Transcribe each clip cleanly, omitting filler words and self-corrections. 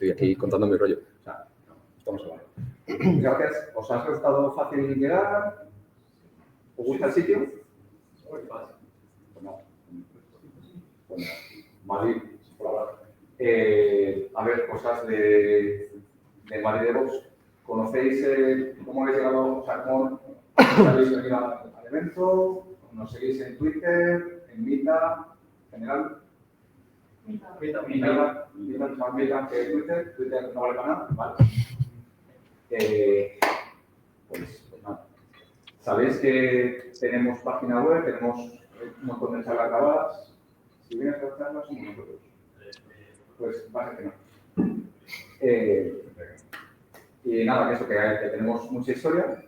estoy aquí contando mi rollo. O sea, no, estamos hablando. Gracias. ¿Os ha resultado fácil llegar? ¿Os gusta el sitio? Muy fácil. Pues nada. Bueno, Madrid, por hablar. A ver, cosas de Madrid DevOps. ¿Conocéis cómo habéis llegado? O sea, ¿cómo habéis venido al evento? ¿Nos seguís en Twitter, en Meetup, en general? Meetup que Twitter. Twitter no vale para nada, ¿vale? Pues nada. Sabéis que tenemos página web, tenemos un montón de charlas grabadas. Si vienes a las charlas, somos nosotros. Pues vale que no. Y nada, que eso, que tenemos mucha historia.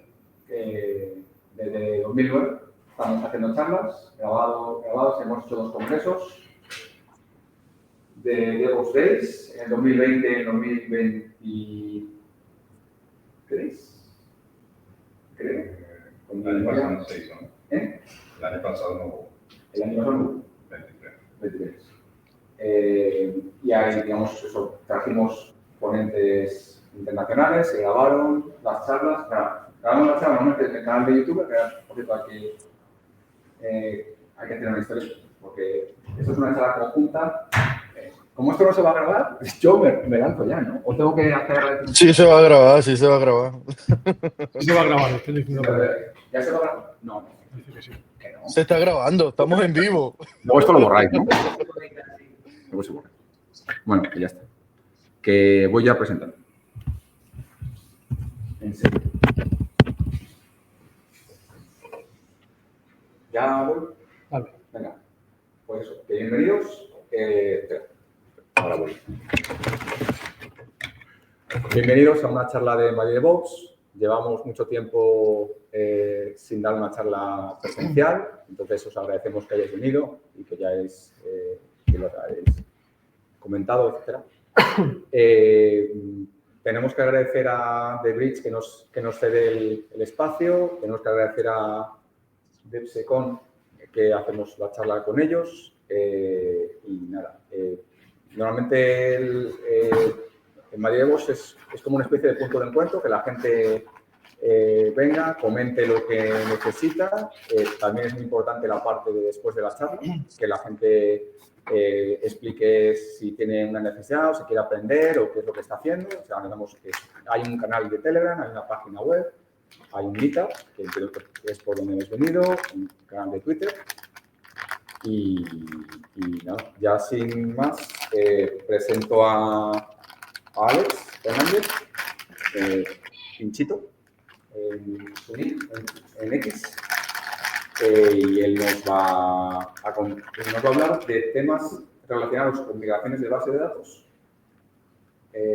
Desde 2009 estamos haciendo charlas, grabados, hemos hecho 2 congresos de DevOps Days en el 2020 y en 2023. Creo. El año pasado no se hizo, ¿no? ¿Eh? El año pasado no hubo. El año pasado no hubo. 23. Y ahí, digamos, eso, trajimos ponentes internacionales, se grabaron las charlas. Grabamos las charlas normalmente en el canal de YouTube, que por cierto aquí hay que hacer una historia, porque esto es una charla conjunta. Como esto no se va a grabar, yo me lanzo ya, ¿no? ¿O tengo que hacer...? Sí, se va a grabar, sí se va a grabar. Sí se va a grabar, estoy diciendo. ¿Ya se va a grabar? No. Dice que sí. Que no. Se está grabando, estamos en vivo. Luego esto lo borráis, ¿no? Luego se borra. Bueno, que ya está. Que voy ya presentando. En serio. ¿Ya voy? Vale. Venga. Pues eso, que bienvenidos. Espera. Ahora voy. Bienvenidos a una charla de Madrid DevOps. Llevamos mucho tiempo sin dar una charla presencial, entonces os agradecemos que hayáis venido y que ya que lo hayáis comentado, etc. Tenemos que agradecer a The Bridge que nos cede el espacio, tenemos que agradecer a DevSecon que hacemos la charla con ellos y nada. Normalmente el Madrid DevOps es como una especie de punto de encuentro, que la gente venga, comente lo que necesita. También es muy importante la parte de después de la charla, que la gente explique si tiene una necesidad o si quiere aprender o qué es lo que está haciendo. O sea, hay un canal de Telegram, hay una página web, hay un Meetup, que creo que es por donde hemos venido, un canal de Twitter. Y nada, ya sin más, presento a Alex Fernández, Pinchito, en X, y él nos va a hablar de temas relacionados con migraciones de base de datos.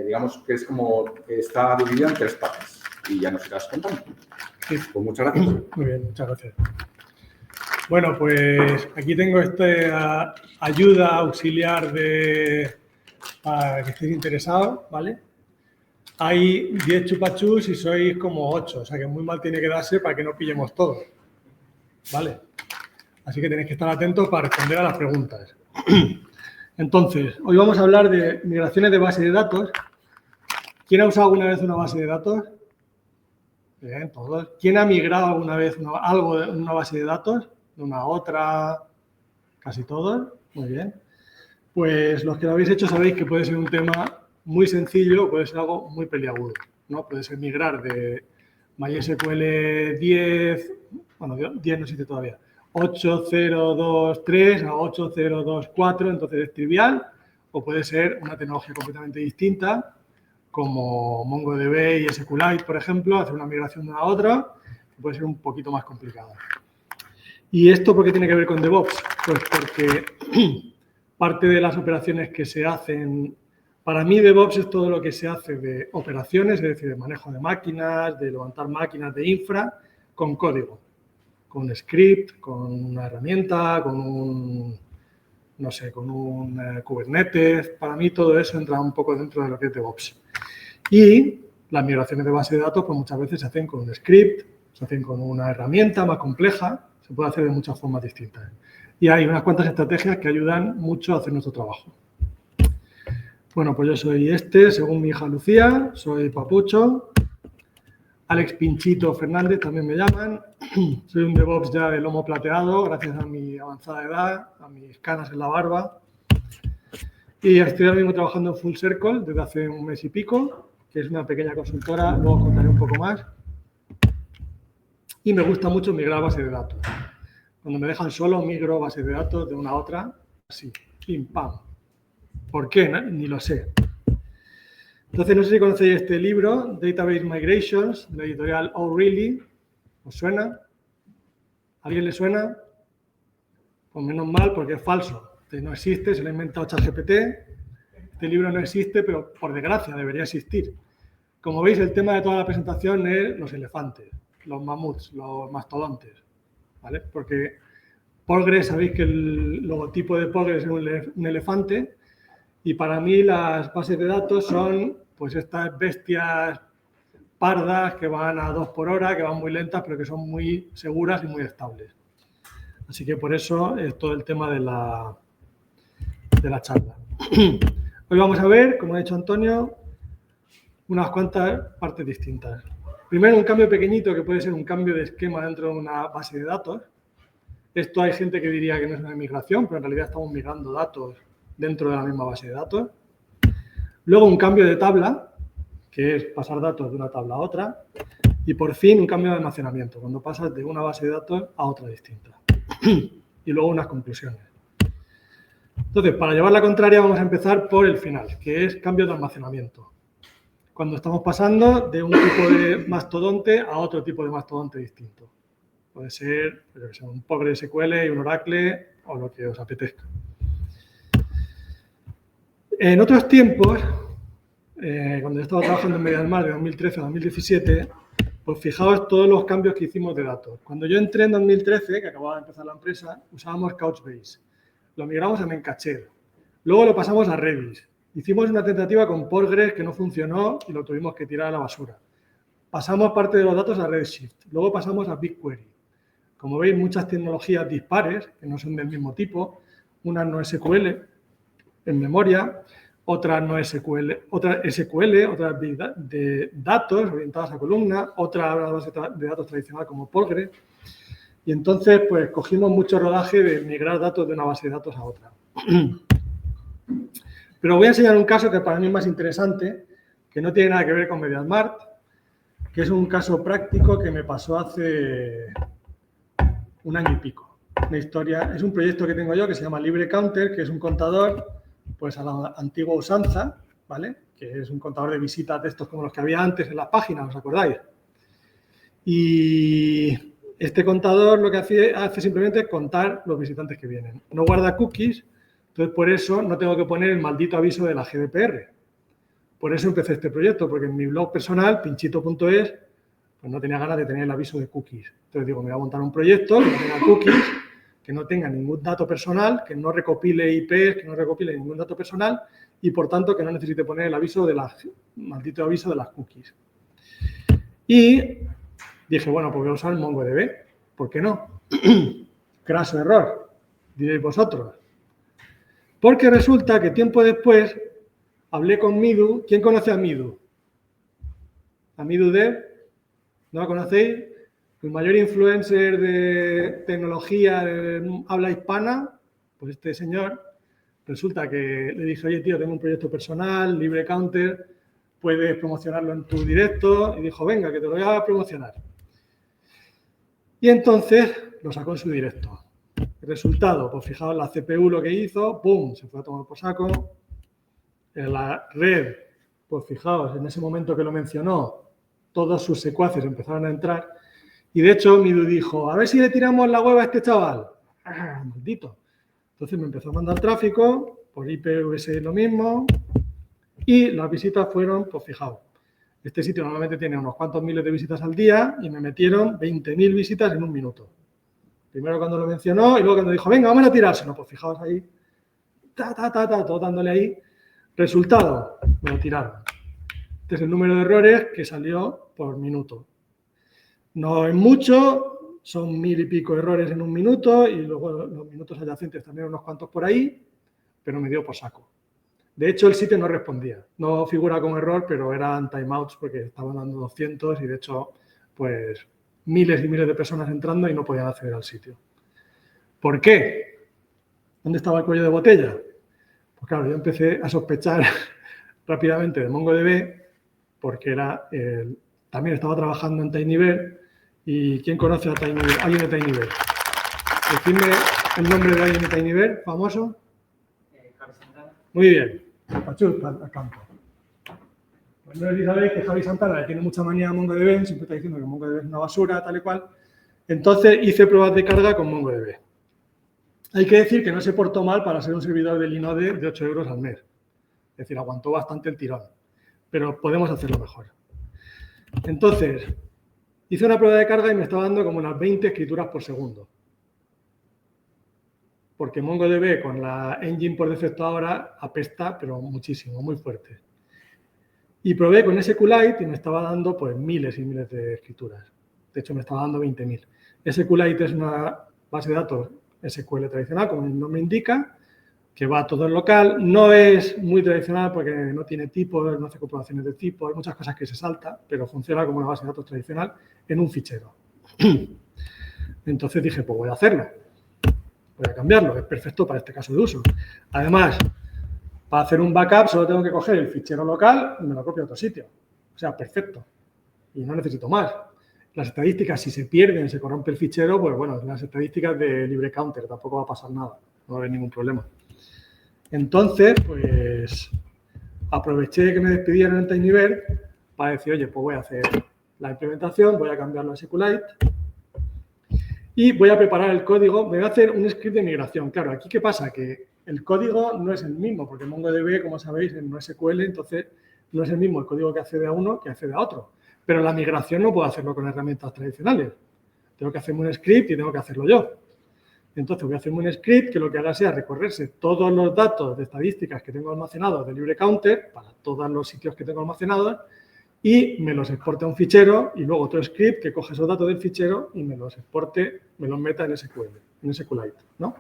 Digamos que es como que está dividido en 3 partes y ya nos irás contando. Sí. Pues muchas gracias. Muy bien, muchas gracias. Bueno, pues aquí tengo esta ayuda auxiliar para que estéis interesados, ¿vale? Hay 10 chupachus y sois como 8, o sea que muy mal tiene que darse para que no pillemos todo, ¿vale? Así que tenéis que estar atentos para responder a las preguntas. Entonces, hoy vamos a hablar de migraciones de base de datos. ¿Quién ha usado alguna vez una base de datos? Bien, todos. ¿Quién ha migrado alguna vez algo de una base de datos? De una a otra, casi todos. Muy bien. Pues los que lo habéis hecho sabéis que puede ser un tema muy sencillo o puede ser algo muy peliagudo, ¿no? Puede ser migrar de MySQL 10, bueno, 10 no existe todavía, 8.0.2.3 a 8.0.2.4, entonces es trivial, o puede ser una tecnología completamente distinta, como MongoDB y SQLite, por ejemplo, hacer una migración de una a otra, que puede ser un poquito más complicada. ¿Y esto por qué tiene que ver con DevOps? Pues porque parte de las operaciones que se hacen, para mí DevOps es todo lo que se hace de operaciones, es decir, de manejo de máquinas, de levantar máquinas de infra, con código, con script, con una herramienta, con un, no sé, con un Kubernetes. Para mí todo eso entra un poco dentro de lo que es DevOps. Y las migraciones de base de datos, pues muchas veces se hacen con un script, se hacen con una herramienta más compleja, se puede hacer de muchas formas distintas. Y hay unas cuantas estrategias que ayudan mucho a hacer nuestro trabajo. Bueno, pues yo soy según mi hija Lucía, soy Papucho. Alex Pinchito Fernández también me llaman. Soy un DevOps ya de lomo plateado, gracias a mi avanzada edad, a mis canas en la barba. Y estoy ahora mismo trabajando en Full Circle desde hace un mes y pico, que es una pequeña consultora, luego os contaré un poco más. Y me gusta mucho migrar bases de datos. Cuando me dejan solo, migro bases de datos de una a otra, así, pim, pam. ¿Por qué? Ni lo sé. Entonces, no sé si conocéis este libro, Database Migrations, de la editorial O'Reilly. ¿Os suena? ¿A alguien le suena? Pues menos mal, porque es falso. No existe, se lo ha inventado ChatGPT. Este libro no existe, pero por desgracia debería existir. Como veis, el tema de toda la presentación es los elefantes, los mamuts, los mastodontes, ¿vale? Porque Postgres, sabéis que el logotipo de Postgres es un elefante, y para mí las bases de datos son pues estas bestias pardas que van a 2 por hora, que van muy lentas, pero que son muy seguras y muy estables. Así que por eso es todo el tema de la charla. Hoy vamos a ver, como ha dicho Antonio, unas cuantas partes distintas. Primero, un cambio pequeñito que puede ser un cambio de esquema dentro de una base de datos. Esto hay gente que diría que no es una migración, pero en realidad estamos migrando datos dentro de la misma base de datos. Luego un cambio de tabla, que es pasar datos de una tabla a otra. Y por fin un cambio de almacenamiento, cuando pasas de una base de datos a otra distinta. Y luego unas conclusiones. Entonces, para llevar la contraria vamos a empezar por el final, que es cambio de almacenamiento. Cuando estamos pasando de un tipo de mastodonte a otro tipo de mastodonte distinto. Puede ser un PostgreSQL y un Oracle o lo que os apetezca. En otros tiempos, cuando yo estaba trabajando en MediaMarkt de 2013 a 2017, pues fijaos todos los cambios que hicimos de datos. Cuando yo entré en 2013, que acababa de empezar la empresa, usábamos Couchbase. Lo migramos a Memcacher. Luego lo pasamos a Redis. Hicimos una tentativa con Postgres que no funcionó y lo tuvimos que tirar a la basura. Pasamos parte de los datos a Redshift. Luego pasamos a BigQuery. Como veis, muchas tecnologías dispares, que no son del mismo tipo. Una no SQL en memoria, otra no SQL, otra SQL, otra de datos orientadas a columna, otra base de datos tradicional como Postgres. Y entonces, pues, cogimos mucho rodaje de migrar datos de una base de datos a otra. Pero voy a enseñar un caso que para mí es más interesante, que no tiene nada que ver con MediaMarkt, que es un caso práctico que me pasó hace un año y pico. Una historia, es un proyecto que tengo yo que se llama LibreCounter, que es un contador, pues, a la antigua usanza, ¿vale? Que es un contador de visitas de estos como los que había antes en las páginas, ¿os acordáis? Y este contador lo que hace simplemente contar los visitantes que vienen. No guarda cookies, entonces por eso no tengo que poner el maldito aviso de la GDPR. Por eso empecé este proyecto, porque en mi blog personal, pinchito.es, pues no tenía ganas de tener el aviso de cookies. Entonces digo, me voy a montar un proyecto que no tenga cookies, que no tenga ningún dato personal, que no recopile IPs, que no recopile ningún dato personal y, por tanto, que no necesite poner el aviso de maldito aviso de las cookies. Y dije, bueno, pues voy a usar el MongoDB. ¿Por qué no? Craso error, diréis vosotros. Porque resulta que tiempo después hablé con Midu. ¿Quién conoce a Midu? ¿A Midu Dev? ¿No la conocéis? El mayor influencer de tecnología de habla hispana, pues este señor, resulta que le dije, oye, tío, tengo un proyecto personal, LibreCounter, puedes promocionarlo en tu directo. Y dijo, venga, que te lo voy a promocionar. Y entonces lo sacó en su directo. El resultado, pues fijaos la CPU lo que hizo, ¡pum!, se fue a tomar por saco. En la red, pues fijaos, en ese momento que lo mencionó, todos sus secuaces empezaron a entrar. Y de hecho, Midu dijo, a ver si le tiramos la web a este chaval. ¡Ah, maldito! Entonces me empezó a mandar tráfico, por IPVS lo mismo, y las visitas fueron, pues fijaos, este sitio normalmente tiene unos cuantos miles de visitas al día y me metieron 20.000 visitas en un minuto. Primero cuando lo mencionó y luego cuando dijo, venga, vamos a tirárselo. Pues fijaos ahí, todo dándole ahí. Resultado, me lo tiraron. Este es el número de errores que salió por minuto. No es mucho, son 1000 y pico errores en un minuto y luego los minutos adyacentes también unos cuantos por ahí, pero me dio por saco. De hecho, el sitio no respondía. No figura como error, pero eran timeouts porque estaban dando 200 y, de hecho, pues miles y miles de personas entrando y no podían acceder al sitio. ¿Por qué? ¿Dónde estaba el cuello de botella? Pues claro, yo empecé a sospechar rápidamente de MongoDB porque también estaba trabajando en Tinyverse. ¿Y quién conoce a Tinyverse? ¿Alguien de Tinyverse? Decidme el nombre de alguien de Tinyverse, famoso. Javi Santana. Muy bien, Pachus, al campo. Pues no sé si sabéis que Javi Santana le tiene mucha manía a MongoDB, siempre está diciendo que MongoDB es una basura, tal y cual. Entonces hice pruebas de carga con MongoDB. Hay que decir que no se portó mal para ser un servidor de Linode de 8 euros al mes. Es decir, aguantó bastante el tirón, pero podemos hacerlo mejor. Entonces, hice una prueba de carga y me estaba dando como unas 20 escrituras por segundo. Porque MongoDB con la engine por defecto ahora apesta, pero muchísimo, muy fuerte. Y probé con SQLite y me estaba dando pues miles y miles de escrituras. De hecho, me estaba dando 20.000. SQLite es una base de datos SQL tradicional, como el nombre indica, que va todo en local. No es muy tradicional porque no tiene tipos, no hace comprobaciones de tipo, hay muchas cosas que se salta, pero funciona como una base de datos tradicional en un fichero. Entonces dije, pues voy a hacerlo. Voy a cambiarlo, es perfecto para este caso de uso. Además, para hacer un backup solo tengo que coger el fichero local y me lo copio a otro sitio. O sea, perfecto. Y no necesito más. Las estadísticas, si se pierden, se corrompe el fichero, pues bueno, las estadísticas de LibreCounter, tampoco va a pasar nada, no va a haber ningún problema. Entonces, pues aproveché que me despidieron en Tinyverse para decir, oye, pues voy a hacer la implementación, voy a cambiarlo a SQLite y voy a preparar el código, me voy a hacer un script de migración. Claro, aquí ¿qué pasa? Que el código no es el mismo, porque MongoDB, como sabéis, no es SQL, entonces no es el mismo el código que accede a uno que accede a otro. Pero la migración no puedo hacerlo con herramientas tradicionales. Tengo que hacerme un script y tengo que hacerlo yo. Entonces voy a hacerme un script que lo que haga sea recorrerse todos los datos de estadísticas que tengo almacenados de LibreCounter para todos los sitios que tengo almacenados y me los exporte a un fichero y luego otro script que coge esos datos del fichero y me los exporte, me los meta en SQL, en SQLite, ¿no?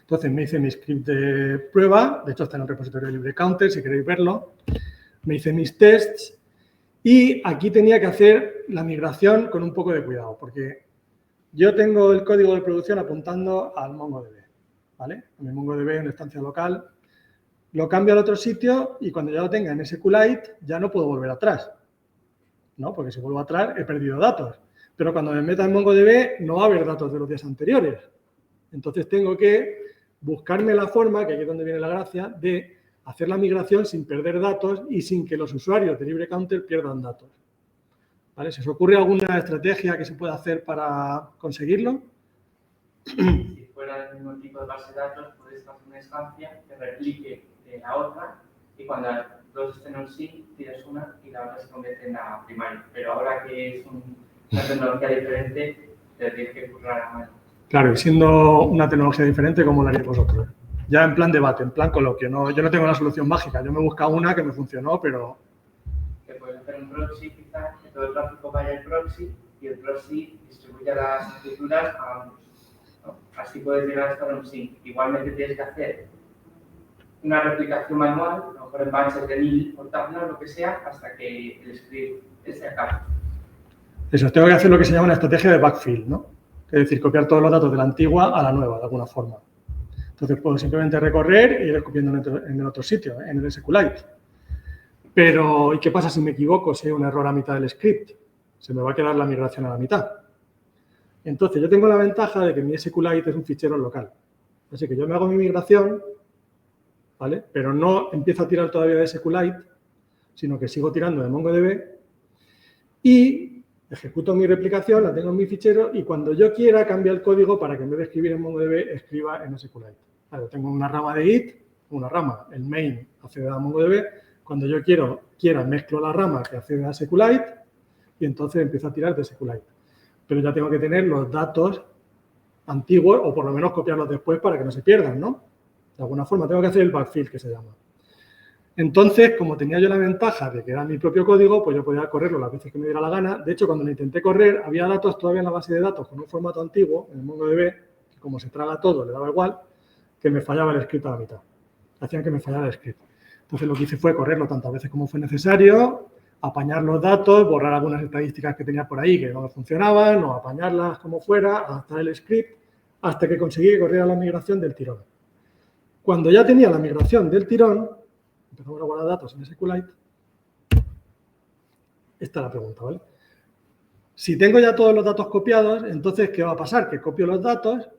Entonces me hice mi script de prueba, de hecho está en el repositorio de LibreCounter, si queréis verlo. Me hice mis tests y aquí tenía que hacer la migración con un poco de cuidado, porque yo tengo el código de producción apuntando al MongoDB, ¿vale? A mi MongoDB en una instancia local. Lo cambio al otro sitio y cuando ya lo tenga en SQLite ya no puedo volver atrás, ¿no? Porque si vuelvo atrás he perdido datos. Pero cuando me meta en MongoDB no va a haber datos de los días anteriores. Entonces tengo que buscarme la forma, que aquí es donde viene la gracia, de hacer la migración sin perder datos y sin que los usuarios de LibreCounter pierdan datos. ¿Vale? ¿Se os ocurre alguna estrategia que se pueda hacer para conseguirlo? Si fuera el mismo tipo de base de datos, puedes hacer una instancia que replique la otra y cuando las dos estén en sí, tienes una y la otra se convierte en la primaria. Pero ahora que es una tecnología diferente, te tienes que currar a mano. Claro, y siendo una tecnología diferente, ¿cómo lo haréis vosotros? Ya en plan debate, en plan coloquio. No, yo no tengo la solución mágica. Yo me he buscado una que me funcionó, pero... Que puedes hacer un proxy, quizás, que todo el tráfico vaya al proxy y el proxy distribuya las escrituras a ambos, ¿no? Así puedes llegar hasta un sync. Igualmente tienes que hacer una replicación manual, a lo mejor en batches de 1000 por tabla, lo que sea, hasta que el script se acabe. Eso, tengo que hacer lo que se llama una estrategia de backfill, ¿no? Es decir, copiar todos los datos de la antigua a la nueva, de alguna forma. Entonces puedo simplemente recorrer y ir copiando en el otro sitio, en el SQLite. Pero, ¿y qué pasa si me equivoco, si hay un error a mitad del script? Se me va a quedar la migración a la mitad. Entonces, yo tengo la ventaja de que mi SQLite es un fichero local. Así que yo me hago mi migración, ¿vale? Pero no empiezo a tirar todavía de SQLite, sino que sigo tirando de MongoDB y ejecuto mi replicación, la tengo en mi fichero y cuando yo quiera cambio el código para que en vez de escribir en MongoDB, escriba en SQLite. Claro, tengo una rama de it, una rama, el main accede a MongoDB. Cuando yo quiera mezclo la rama que accede a SQLite y entonces empiezo a tirar de SQLite. Pero ya tengo que tener los datos antiguos o por lo menos copiarlos después para que no se pierdan, ¿no? De alguna forma tengo que hacer el backfill que se llama. Entonces, como tenía yo la ventaja de que era mi propio código, pues yo podía correrlo las veces que me diera la gana. De hecho, cuando lo intenté correr, había datos todavía en la base de datos con un formato antiguo, en el MongoDB, que como se traga todo, le daba igual, que me fallaba el script a la mitad. hacían que me fallara el script. Entonces lo que hice fue correrlo tantas veces como fue necesario, apañar los datos, borrar algunas estadísticas que tenía por ahí que no me funcionaban, o apañarlas como fuera, adaptar el script, hasta que conseguí que corriera la migración del tirón. Cuando ya tenía la migración del tirón, empezamos a guardar datos en SQLite. Esta es la pregunta, ¿vale? Si tengo ya todos los datos copiados, entonces, ¿qué va a pasar? Que copio los datos,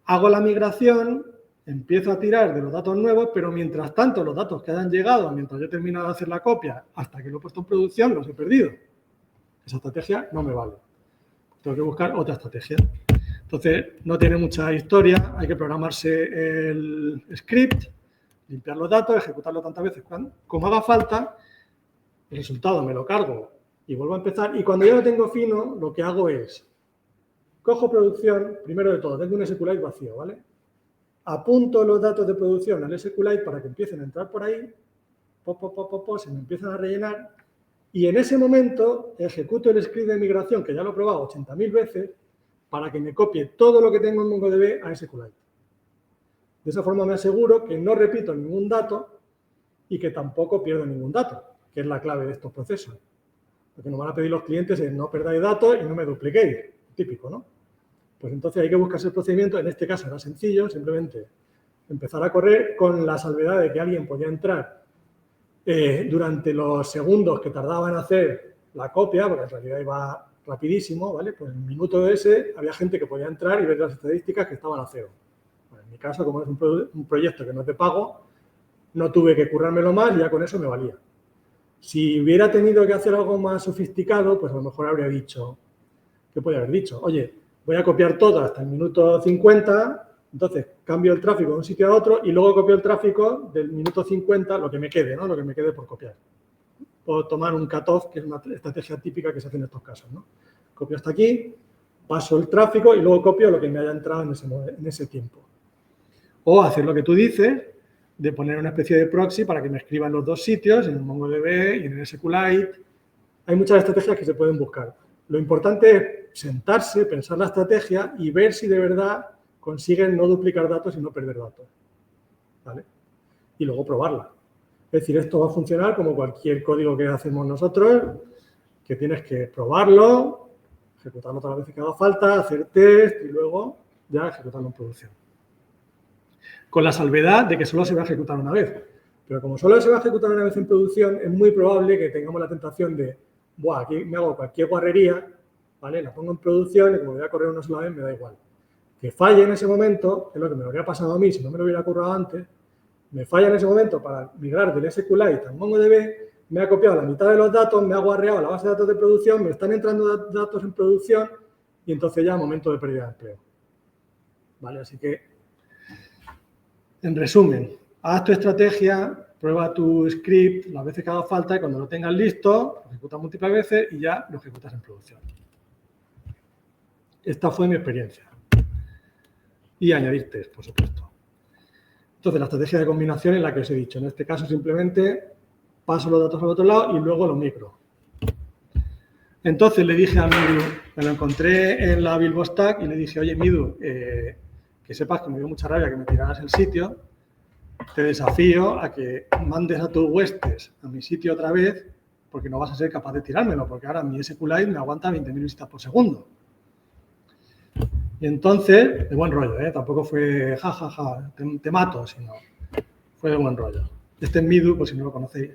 hago la migración, empiezo a tirar de los datos nuevos, pero mientras tanto, los datos que hayan llegado, mientras yo he terminado de hacer la copia, hasta que lo he puesto en producción, los he perdido. Esa estrategia no me vale. Tengo que buscar otra estrategia. Entonces, no tiene mucha historia, hay que programarse el script, limpiar los datos, ejecutarlo tantas veces como haga falta, el resultado me lo cargo y vuelvo a empezar. Y cuando ya lo tengo fino, lo que hago es, cojo producción, primero de todo, tengo un SQLite vacío, ¿vale? Apunto los datos de producción al SQLite para que empiecen a entrar por ahí, se me empiezan a rellenar, y en ese momento ejecuto el script de migración, que ya lo he probado 80.000 veces, para que me copie todo lo que tengo en MongoDB a SQLite. De esa forma me aseguro que no repito ningún dato y que tampoco pierdo ningún dato, que es la clave de estos procesos. Lo que nos van a pedir los clientes es no perdáis datos y no me dupliquéis. Típico, ¿no? Pues entonces hay que buscarse el procedimiento. En este caso era sencillo, simplemente empezar a correr con la salvedad de que alguien podía entrar durante los segundos que tardaba en hacer la copia, porque en realidad iba rapidísimo, ¿vale? Pues en el minuto ese había gente que podía entrar y ver las estadísticas que estaban a cero. Bueno, en mi caso, como es un proyecto que no es de pago, no tuve que currármelo más y ya con eso me valía. Si hubiera tenido que hacer algo más sofisticado, pues a lo mejor habría dicho, ¿qué podría haber dicho? Oye, voy a copiar todo hasta el minuto 50, entonces cambio el tráfico de un sitio a otro y luego copio el tráfico del minuto 50, lo que me quede, ¿no? Lo que me quede por copiar. Puedo tomar un cutoff, que es una estrategia típica que se hace en estos casos, ¿no? Copio hasta aquí, paso el tráfico y luego copio lo que me haya entrado en ese tiempo. O hacer lo que tú dices, de poner una especie de proxy para que me escriban los dos sitios, en el MongoDB y en el SQLite. Hay muchas estrategias que se pueden buscar. Lo importante es sentarse, pensar la estrategia y ver si de verdad consiguen no duplicar datos y no perder datos, ¿vale? Y luego probarla. Es decir, esto va a funcionar como cualquier código que hacemos nosotros, que tienes que probarlo, ejecutarlo todas las veces que haga falta, hacer test y luego ya ejecutarlo en producción. Con la salvedad de que solo se va a ejecutar una vez. Pero como solo se va a ejecutar una vez en producción, es muy probable que tengamos la tentación de, buah, aquí me hago cualquier guarrería, ¿vale? La pongo en producción y como voy a correr una sola vez, me da igual. Que falle en ese momento, que es lo que me habría pasado a mí si no me lo hubiera currado antes, me falla en ese momento para migrar del SQLite al MongoDB, me ha copiado la mitad de los datos, me ha guarreado la base de datos de producción, me están entrando datos en producción y entonces ya momento de pérdida de empleo. ¿Vale? Así que, en resumen, haz tu estrategia, prueba tu script las veces que haga falta y cuando lo tengas listo, lo ejecutas múltiples veces y ya lo ejecutas en producción. Esta fue mi experiencia. Y añadir test, por supuesto. Entonces, la estrategia de combinación es la que os he dicho. En este caso, simplemente paso los datos al otro lado y luego los micro. Entonces, le dije a Midu, me lo encontré en la Bilbo Stack y le dije, oye, Midu, que sepas que me dio mucha rabia que me tiraras el sitio, te desafío a que mandes a tus huestes a mi sitio otra vez porque no vas a ser capaz de tirármelo, porque ahora mi SQLite me aguanta 20.000 visitas por segundo. Y entonces, de buen rollo, tampoco fue jajaja, te mato, sino fue de buen rollo. Este es Midu, por si no lo conocéis.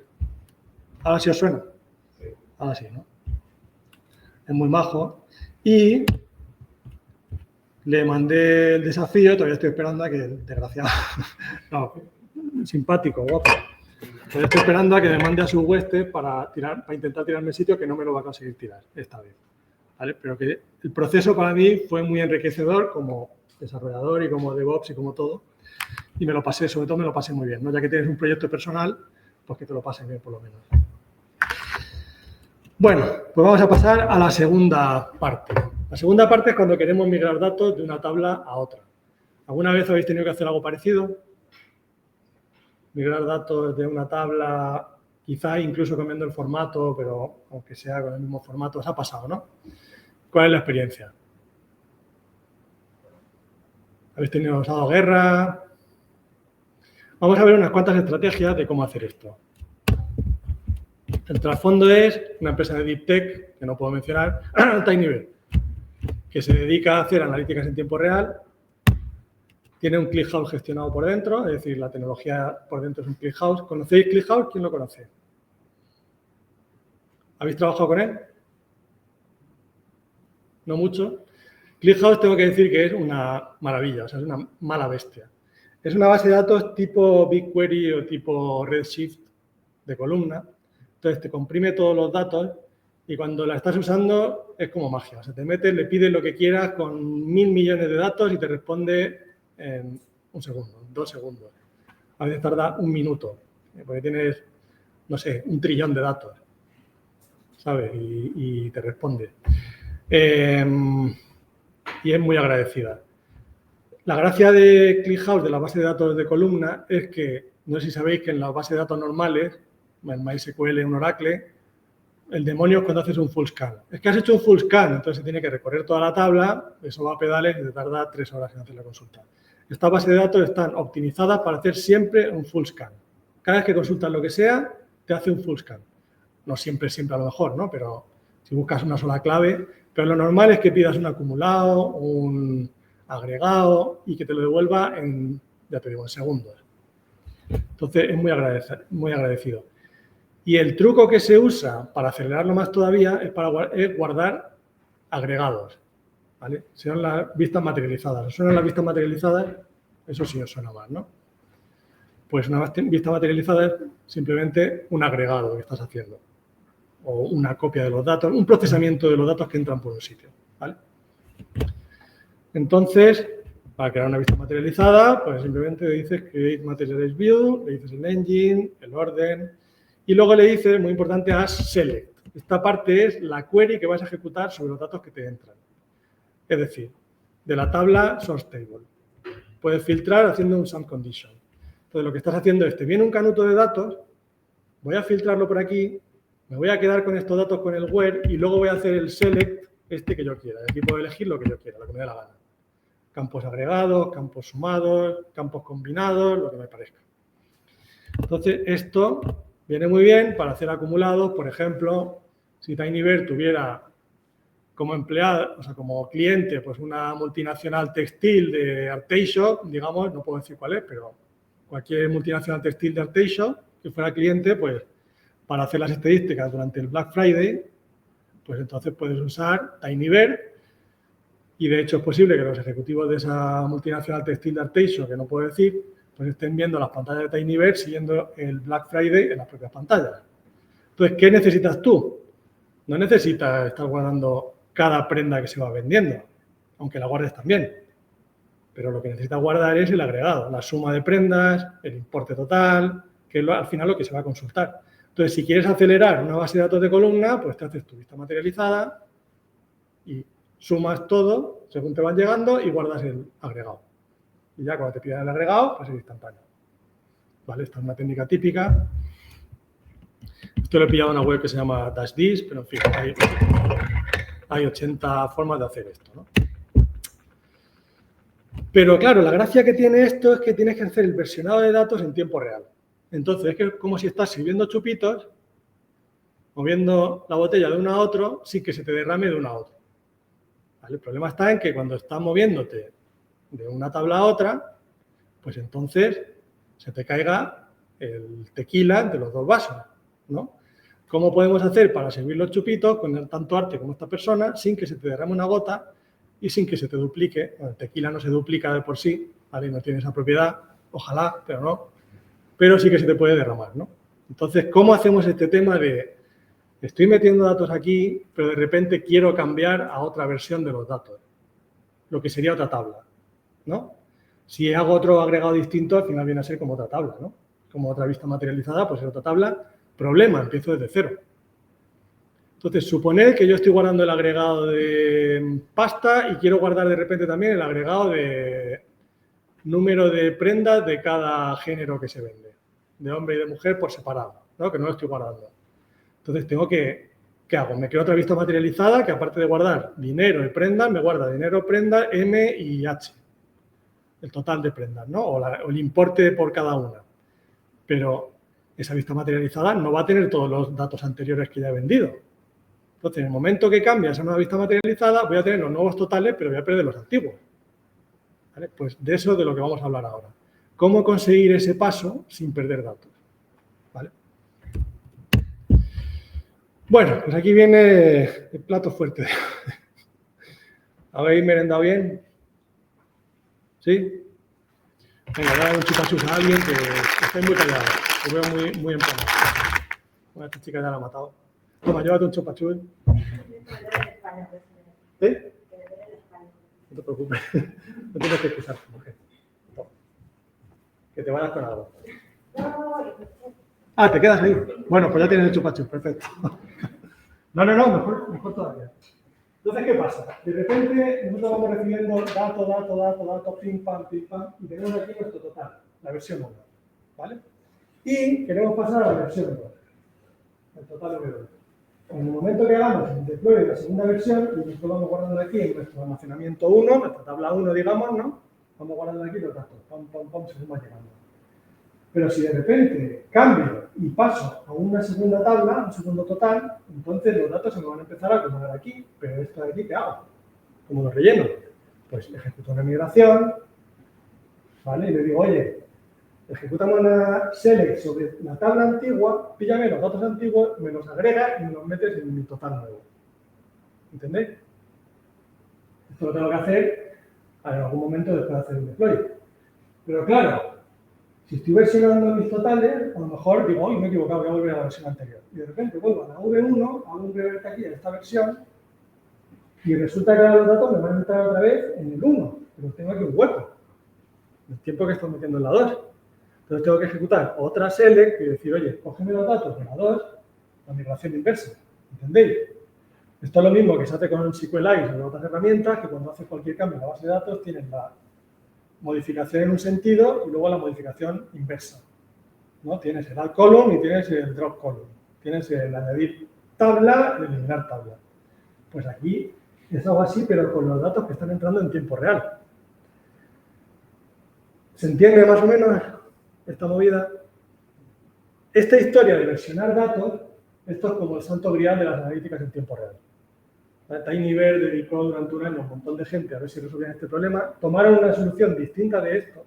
Ahora sí os suena. Ahora sí, ¿no? Es muy majo. Y le mandé el desafío, todavía estoy esperando a que el desgraciado, no, simpático, guapo. Todavía estoy esperando a que me mande a su hueste para intentar tirarme el sitio que no me lo va a conseguir tirar esta vez. ¿Vale? Pero que el proceso para mí fue muy enriquecedor como desarrollador y como DevOps y como todo. Y me lo pasé, sobre todo me lo pasé muy bien, ¿no? Ya que tienes un proyecto personal, pues que te lo pases bien por lo menos. Bueno, pues vamos a pasar a la segunda parte. La segunda parte es cuando queremos migrar datos de una tabla a otra. ¿Alguna vez habéis tenido que hacer algo parecido? Migrar datos de una tabla, quizá incluso cambiando el formato, pero aunque sea con el mismo formato, os ha pasado, ¿no? ¿Cuál es la experiencia? ¿Habéis tenido, os ha dado guerra? Vamos a ver unas cuantas estrategias de cómo hacer esto. El trasfondo es una empresa de Deep Tech, que no puedo mencionar, Tinybear, que se dedica a hacer analíticas en tiempo real. Tiene un ClickHouse gestionado por dentro, es decir, la tecnología por dentro es un ClickHouse. ¿Conocéis ClickHouse? ¿Quién lo conoce? ¿Habéis trabajado con él? No mucho. ClickHouse tengo que decir que es una maravilla, o sea, es una mala bestia. Es una base de datos tipo BigQuery o tipo Redshift de columna. Entonces te comprime todos los datos y cuando la estás usando es como magia. O sea, te metes, le pides lo que quieras con 1000 millones de datos y te responde en 1 segundo, 2 segundos. A veces tarda 1 minuto, porque tienes, no sé, 1 trillón de datos, ¿sabes? Y te responde. Y es muy agradecida. La gracia de ClickHouse, de la base de datos de columna, es que, no sé si sabéis que en las bases de datos normales, en MySQL, en Oracle, el demonio es cuando haces un full scan. Es que has hecho un full scan, entonces se tiene que recorrer toda la tabla, eso va a pedales y te tarda 3 horas en hacer la consulta. Estas bases de datos están optimizadas para hacer siempre un full scan. Cada vez que consultas lo que sea, te hace un full scan. No siempre a lo mejor, ¿no? Pero si buscas una sola clave, pero lo normal es que pidas un acumulado, un agregado y que te lo devuelva en, ya te digo, en segundos. Entonces, es muy agradecido. Y el truco que se usa para acelerarlo más todavía es guardar agregados, ¿vale? Son las vistas materializadas. ¿Os suenan las vistas materializadas? Eso sí os suena más, ¿no? Pues una vista materializada es simplemente un agregado que estás haciendo o una copia de los datos, un procesamiento de los datos que entran por un sitio, ¿vale? Entonces, para crear una vista materializada, pues simplemente le dices Create Materialized View, le dices el engine, el orden, y luego le dices, muy importante, As Select. Esta parte es la query que vas a ejecutar sobre los datos que te entran. Es decir, de la tabla Source Table. Puedes filtrar haciendo un Sum Condition. Entonces, lo que estás haciendo es, te viene un canuto de datos, voy a filtrarlo por aquí, me voy a quedar con estos datos con el where y luego voy a hacer el select que yo quiera. Aquí puedo elegir lo que yo quiera, lo que me dé la gana. Campos agregados, campos sumados, campos combinados, lo que me parezca. Entonces, esto viene muy bien para hacer acumulados. Por ejemplo, si Tinybear tuviera como empleado, o sea, como cliente, pues una multinacional textil de Arteixo, digamos, no puedo decir cuál es, pero cualquier multinacional textil de Arteixo que fuera cliente, pues para hacer las estadísticas durante el Black Friday, pues entonces puedes usar Tinybear. Y de hecho es posible que los ejecutivos de esa multinacional textil de Arteixo, que no puedo decir, pues estén viendo las pantallas de Tinybear siguiendo el Black Friday en las propias pantallas. Entonces, ¿qué necesitas tú? No necesitas estar guardando cada prenda que se va vendiendo, aunque la guardes también. Pero lo que necesitas guardar es el agregado, la suma de prendas, el importe total, que es al final lo que se va a consultar. Entonces, si quieres acelerar una base de datos de columna, pues te haces tu vista materializada y sumas todo según te van llegando y guardas el agregado. Y ya cuando te pidan el agregado, pues es instantáneo. ¿Vale? Esta es una técnica típica. Esto lo he pillado en una web que se llama DashDish, pero en fin, hay 80 formas de hacer esto, ¿no? Pero claro, la gracia que tiene esto es que tienes que hacer el versionado de datos en tiempo real. Entonces, es que es como si estás sirviendo chupitos, moviendo la botella de uno a otro, sin que se te derrame de uno a otro. ¿Vale? El problema está en que cuando estás moviéndote de una tabla a otra, pues entonces se te caiga el tequila de los dos vasos, ¿no? ¿Cómo podemos hacer para servir los chupitos con tanto arte como esta persona sin que se te derrame una gota y sin que se te duplique? Bueno, el tequila no se duplica de por sí, ¿vale? No tiene esa propiedad, ojalá, pero no. Pero sí que se te puede derramar, ¿no? Entonces, ¿cómo hacemos este tema de estoy metiendo datos aquí, pero de repente quiero cambiar a otra versión de los datos? Lo que sería otra tabla, ¿no? Si hago otro agregado distinto, al final viene a ser como otra tabla, ¿no? Como otra vista materializada, pues es otra tabla. Problema, empiezo desde cero. Entonces, suponed que yo estoy guardando el agregado de pasta y quiero guardar de repente también el agregado de número de prendas de cada género que se vende, de hombre y de mujer por separado, ¿no? Que no lo estoy guardando. Entonces, tengo que, ¿qué hago? Me creo otra vista materializada que aparte de guardar dinero y prendas, me guarda dinero, prenda, M y H. El total de prendas, ¿no? O el importe por cada una. pero esa vista materializada no va a tener todos los datos anteriores que ya he vendido. Entonces, en el momento que cambia esa nueva vista materializada, voy a tener los nuevos totales, pero voy a perder los antiguos. ¿Vale? Pues de eso es de lo que vamos a hablar ahora. ¿Cómo conseguir ese paso sin perder datos? ¿Vale? Bueno, pues aquí viene el plato fuerte. ¿Habéis merendado bien? ¿Sí? Venga, voy a dar un chupachus a alguien que estáis muy callados. Os veo muy empanados. Bueno, esta chica ya la ha matado. Toma, llévate un chupachus. ¿Sí? No te preocupes. No tienes que excusarte, mujer. No. Que te vayas con algo. Ah, ¿te quedas ahí? Bueno, pues ya tienes el chupachus. Perfecto. No, mejor todavía. Entonces, ¿qué pasa? De repente, nosotros vamos recibiendo datos, pim, pam, y tenemos aquí nuestro total, la versión 1, ¿vale? Y queremos pasar a la versión 2, el total W. En el momento que hagamos el deploy de la segunda versión, y nosotros vamos guardando aquí en nuestro almacenamiento 1, nuestra tabla 1, digamos, ¿no? Vamos guardando aquí los datos, pam, según va llegando. Pero si de repente cambio y paso a una segunda tabla, un segundo total, entonces los datos se me van a empezar a acumular aquí. Pero esto de aquí, ¿qué hago? ¿Cómo lo relleno? Pues ejecuto una migración, ¿vale? Y le digo, oye, ejecutamos una select sobre la tabla antigua, píllame los datos antiguos, me los agrega y me los metes en mi total nuevo. ¿Entendéis? Esto lo tengo que hacer en algún momento después de hacer un deploy. Pero claro, si estoy versionando mis totales, a lo mejor digo, me he equivocado, voy a volver a la versión anterior. Y de repente vuelvo a la V1, hago un revert aquí en esta versión, y resulta que ahora los datos me van a entrar otra vez en el 1, pero tengo aquí un hueco, el tiempo que estoy metiendo en la 2. Entonces tengo que ejecutar otra select y decir, oye, cógeme los datos de la 2, la migración inversa. ¿Entendéis? Esto es lo mismo que se hace con SQLite o otras herramientas, que cuando haces cualquier cambio en la base de datos tienes la modificación en un sentido y luego la modificación inversa, ¿no? Tienes el add column y tienes el drop column. Tienes el añadir tabla y el eliminar tabla. Pues aquí es algo así, pero con los datos que están entrando en tiempo real. ¿Se entiende más o menos esta movida? Esta historia de versionar datos, esto es como el santo grial de las analíticas en tiempo real. TinyBear dedicó durante un año a un montón de gente a ver si resolvían este problema. Tomaron una solución distinta de esto.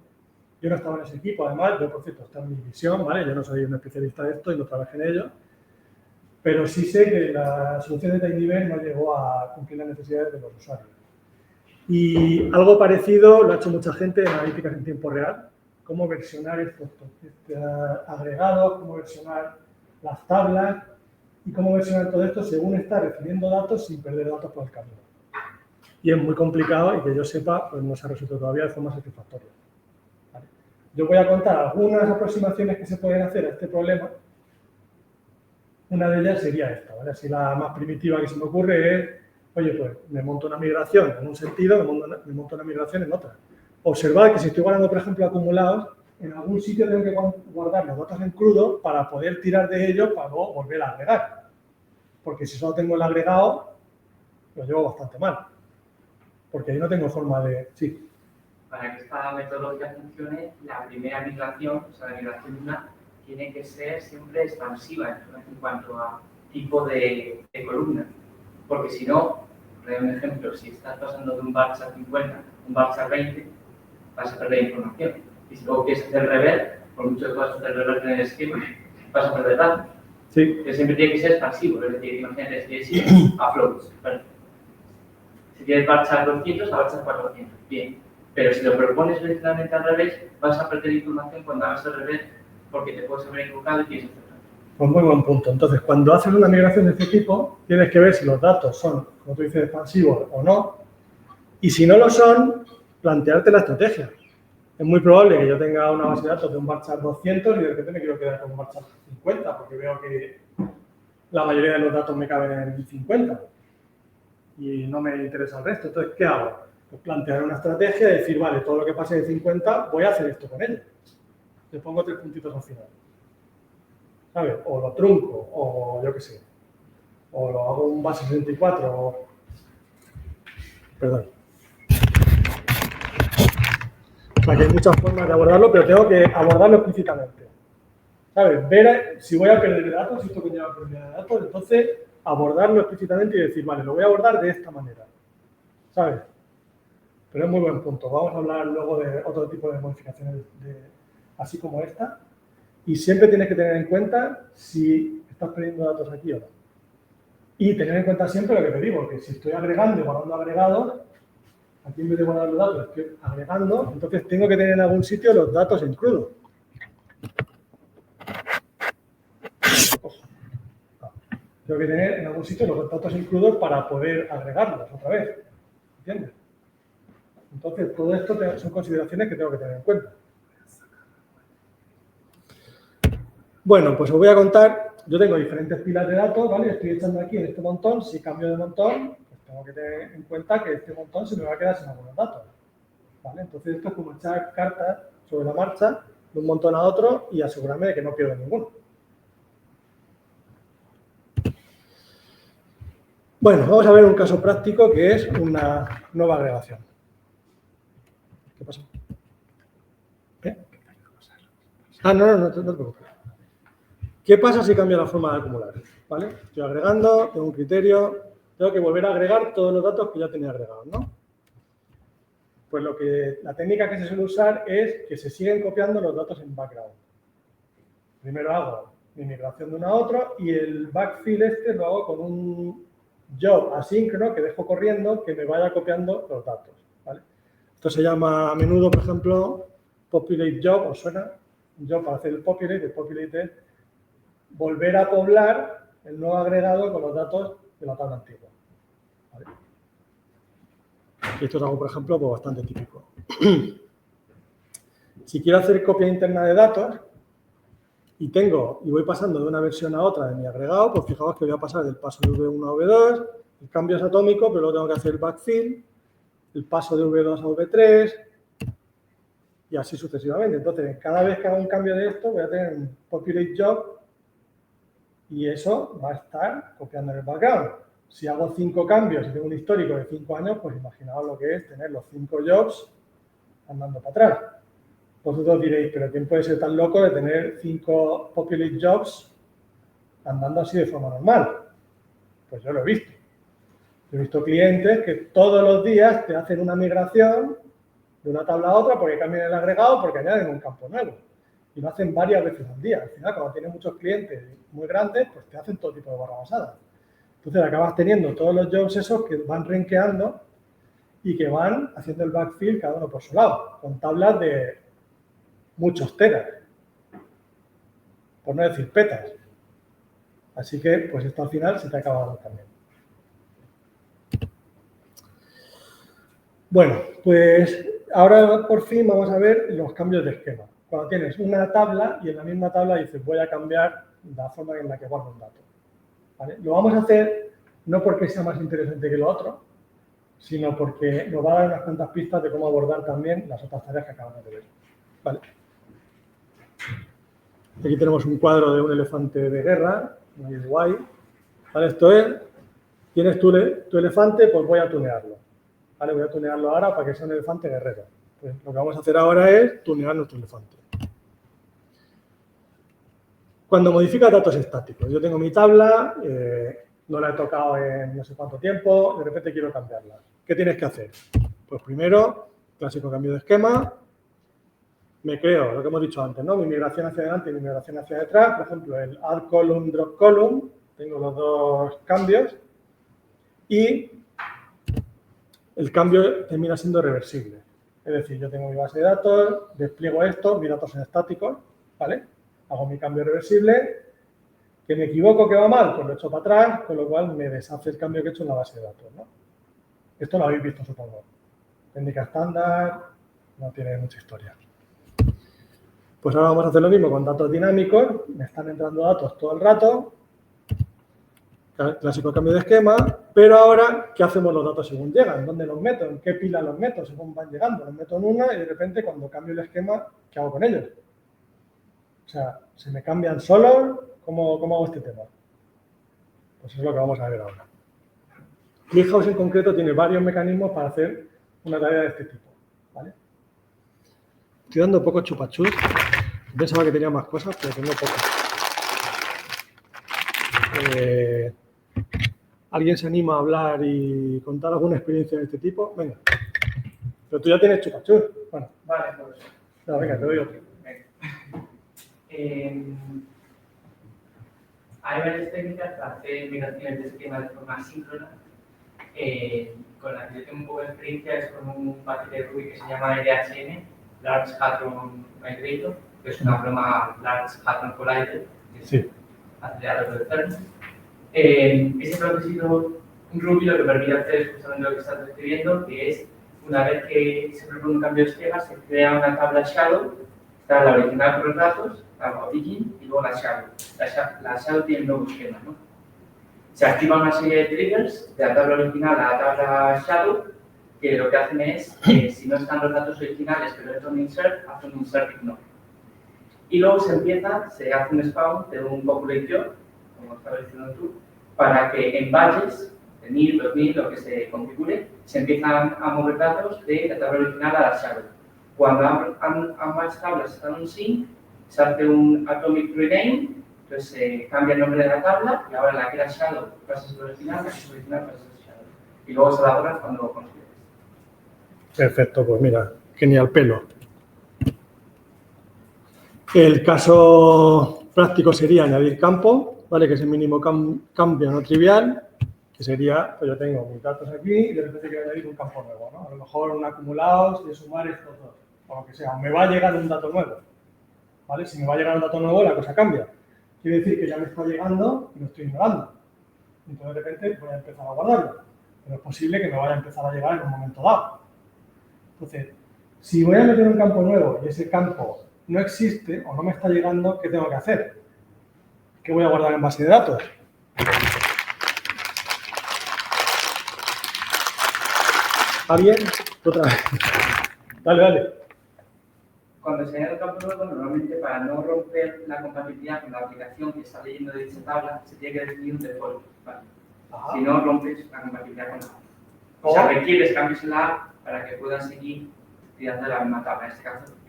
Yo no estaba en ese equipo, además, yo por cierto, está en mi visión, ¿vale? Yo no soy un especialista de esto y no trabajé en ello. Pero sí sé que la solución de TinyBear no llegó a cumplir las necesidades de los usuarios. Y algo parecido lo ha hecho mucha gente en analíticas en tiempo real. Cómo versionar estos agregados, cómo versionar las tablas y cómo versionar todo esto según está recibiendo datos sin perder datos por el camino. Y es muy complicado y que yo sepa, pues no se ha resuelto todavía de forma satisfactoria. ¿Vale? Yo voy a contar algunas aproximaciones que se pueden hacer a este problema. Una de ellas sería esta, ¿vale? Así la más primitiva que se me ocurre es, oye, pues me monto una migración en un sentido, me monto una migración en otra. Observad que si estoy guardando, por ejemplo, acumulados, en algún sitio tengo que guardar los datos en crudo para poder tirar de ellos para luego volver a agregar. Porque si solo tengo el agregado, lo llevo bastante mal. Porque ahí no tengo forma de... Sí. Para que esta metodología funcione, la primera migración, o sea, la migración 1, tiene que ser siempre expansiva en cuanto a tipo de columna. Porque si no, por un ejemplo, si estás pasando de un batch a 50 a un batch a 20, vas a perder información. Y si luego quieres hacer revert, por mucho que puedas hacer revert en el esquema, vas a perder datos. Sí. Que siempre tiene que ser expansivo, es decir, imagínate, si quieres ir a floats, ¿vale? Si quieres batchar 200, a batchar 400, bien. Pero si lo propones originalmente al revés, vas a perder información cuando hagas el revés, porque te puedes haber equivocado y quieres hacerlo. Pues muy buen punto. Entonces, cuando haces una migración de este tipo, tienes que ver si los datos son, como tú dices, expansivos o no. Y si no lo son, plantearte la estrategia. Es muy probable que yo tenga una base de datos de un varchar 200 y de repente me quiero quedar con un varchar 50 porque veo que la mayoría de los datos me caben en 50 y no me interesa el resto. Entonces, ¿qué hago? Pues plantear una estrategia y decir, vale, todo lo que pase de 50 voy a hacer esto con ello. Le pongo 3 puntitos al final. ¿Sabes? O lo trunco, o yo qué sé. O lo hago un base 64, o... Perdón. O sea, que hay muchas formas de abordarlo, pero tengo que abordarlo explícitamente. ¿Sabes? Ver si voy a perder datos, si esto conlleva pérdida de datos, entonces abordarlo explícitamente y decir, vale, lo voy a abordar de esta manera. ¿Sabes? Pero es muy buen punto. Vamos a hablar luego de otro tipo de modificaciones así como esta. Y siempre tienes que tener en cuenta si estás perdiendo datos aquí o no. Y tener en cuenta siempre lo que te digo, que si estoy agregando y guardando agregados, aquí en vez de guardar los datos estoy agregando, entonces tengo que tener en algún sitio los datos en crudo. Tengo que tener en algún sitio los datos en crudo para poder agregarlos otra vez. ¿Entiendes? Entonces, todo esto son consideraciones que tengo que tener en cuenta. Bueno, pues os voy a contar, yo tengo diferentes pilas de datos, ¿vale? Estoy echando aquí en este montón, si cambio de montón, pues tengo que tener en cuenta que este montón se me va a quedar sin algunos datos, ¿vale? Entonces, esto es como echar cartas sobre la marcha de un montón a otro y asegurarme de que no pierdo ninguno. Bueno, vamos a ver un caso práctico que es una nueva agregación. ¿Qué pasa? ¿Eh? Ah, no te preocupes. ¿Qué pasa si cambio la forma de acumular? ¿Vale? Estoy agregando, tengo un criterio, tengo que volver a agregar todos los datos que ya tenía agregados, ¿no? Pues la técnica que se suele usar es que se siguen copiando los datos en background. Primero hago mi migración de uno a otro y el backfill lo hago con un job asíncrono que dejo corriendo que me vaya copiando los datos, ¿vale? Esto se llama a menudo, por ejemplo, populate job, ¿os suena? Un job para hacer el populate es volver a poblar el nuevo agregado con los datos de la tabla antigua, ¿vale? Y esto es algo, por ejemplo, pues bastante típico. Si quiero hacer copia interna de datos y voy pasando de una versión a otra de mi agregado, pues fijaos que voy a pasar del paso de V1 a V2, el cambio es atómico, pero luego tengo que hacer el backfill, el paso de V2 a V3 y así sucesivamente. Entonces, cada vez que haga un cambio de esto, voy a tener un populate job y eso va a estar copiando en el background. Si hago 5 cambios y tengo un histórico de 5 años, pues imaginaos lo que es tener los 5 jobs andando para atrás. Vosotros diréis, pero ¿quién puede ser tan loco de tener 5 populate jobs andando así de forma normal? Pues yo lo he visto. Yo he visto clientes que todos los días te hacen una migración de una tabla a otra porque cambian el agregado, porque añaden un campo nuevo. Y lo hacen varias veces al día. Al final, cuando tienes muchos clientes muy grandes, pues te hacen todo tipo de barrabasadas. Entonces, acabas teniendo todos los jobs esos que van renqueando y que van haciendo el backfill cada uno por su lado, con tablas de muchos teras, por no decir petas. Así que, pues esto al final se te acaba dando también. Bueno, pues ahora por fin vamos a ver los cambios de esquema. Cuando tienes una tabla y en la misma tabla dices voy a cambiar la forma en la que guardo un dato, ¿vale? Lo vamos a hacer no porque sea más interesante que lo otro, sino porque nos va a dar unas cuantas pistas de cómo abordar también las otras tareas que acabamos de ver, ¿vale? Aquí tenemos un cuadro de un elefante de guerra, muy guay, ¿vale? Esto es, tienes tu elefante, pues voy a tunearlo, ¿vale? Voy a tunearlo ahora para que sea un elefante guerrero. Pues lo que vamos a hacer ahora es tunear nuestro elefante. Cuando modificas datos estáticos, yo tengo mi tabla, no la he tocado en no sé cuánto tiempo, de repente quiero cambiarla. ¿Qué tienes que hacer? Pues primero, clásico cambio de esquema, me creo lo que hemos dicho antes, ¿no? Mi migración hacia adelante y mi migración hacia detrás, por ejemplo, el add column, drop column, tengo los dos cambios y el cambio termina siendo reversible. Es decir, yo tengo mi base de datos, despliego esto, mis datos son estáticos, ¿vale? Hago mi cambio reversible, que me equivoco, que va mal, pues lo echo para atrás, con lo cual me deshace el cambio que he hecho en la base de datos, ¿no? Esto lo habéis visto, supongo. Técnica estándar, no tiene mucha historia. Pues ahora vamos a hacer lo mismo con datos dinámicos, me están entrando datos todo el rato, clásico cambio de esquema, pero ahora, ¿qué hacemos los datos según llegan? ¿Dónde los meto? ¿En qué pila los meto según van llegando? Los meto en una y de repente cuando cambio el esquema, ¿qué hago con ellos? O sea, ¿se me cambian solos? ¿Cómo hago este tema? Pues eso es lo que vamos a ver ahora. ClickHouse en concreto tiene varios mecanismos para hacer una tarea de este tipo, ¿vale? Estoy dando un poco chupachus, Pensaba que tenía más cosas, pero tengo pocas. ¿Alguien se anima a hablar y contar alguna experiencia de este tipo? Venga. Pero tú ya tienes chupachur. Bueno, Vale, pues. no, venga, te doy otro. Hay varias técnicas para hacer migraciones de esquema de forma síncrona. Con la que yo tengo un poco de experiencia es con un paquete de Ruby que se llama LHM, Large Hadron Migrator, que es una broma Large Hadron Collider, que es acelerador de CERN. Ese propósito, un Ruby lo que permite hacer es justamente lo que estás describiendo, que es una vez que se propone un cambio de esquema, se crea una tabla shadow, está la original con los datos, la origin y luego la shadow. La shadow tiene un nuevo esquema, ¿no? Se activa una serie de triggers de la tabla original a la tabla shadow, que lo que hacen es, si no están los datos originales, pero es un insert, hace un insert ignore. Y luego se hace un spawn de un populate job, como estabas diciendo tú, para que en batches, de 1000, 2000, lo que se configure, se empiezan a mover datos de la tabla original a la shadow. Cuando ambas tablas están en sync, se hace un atomic rename, entonces se cambia el nombre de la tabla y ahora la que era shadow pasa a ser original, la que es original pasa a ser shadow. Y luego se la borra cuando lo consigues. Perfecto, pues mira, genial pelo. El caso práctico sería añadir campo, ¿vale? Que es el mínimo cambio no trivial, que sería, pues yo tengo mis datos aquí y de repente quiero añadir un campo nuevo, ¿no? A lo mejor un acumulado de sumar estos dos, o lo que sea. Me va a llegar un dato nuevo, ¿vale? Si me va a llegar un dato nuevo, la cosa cambia. Quiere decir que ya me está llegando y lo estoy ignorando. Entonces, de repente, voy a empezar a guardarlo. Pero es posible que me vaya a empezar a llegar en un momento dado. Entonces, si voy a meter un campo nuevo y ese campo no existe o no me está llegando, ¿qué tengo que hacer? ¿Qué voy a guardar en base de datos? ¿Alguien? Otra vez. Dale. Cuando se añade el campo nuevo, normalmente para no romper la compatibilidad con la aplicación que está leyendo de dicha tabla, se tiene que definir un default. ¿Vale? Si no, rompes la compatibilidad con la app. O sea, requieres cambios en la app para que puedas seguir tirando la misma tabla. En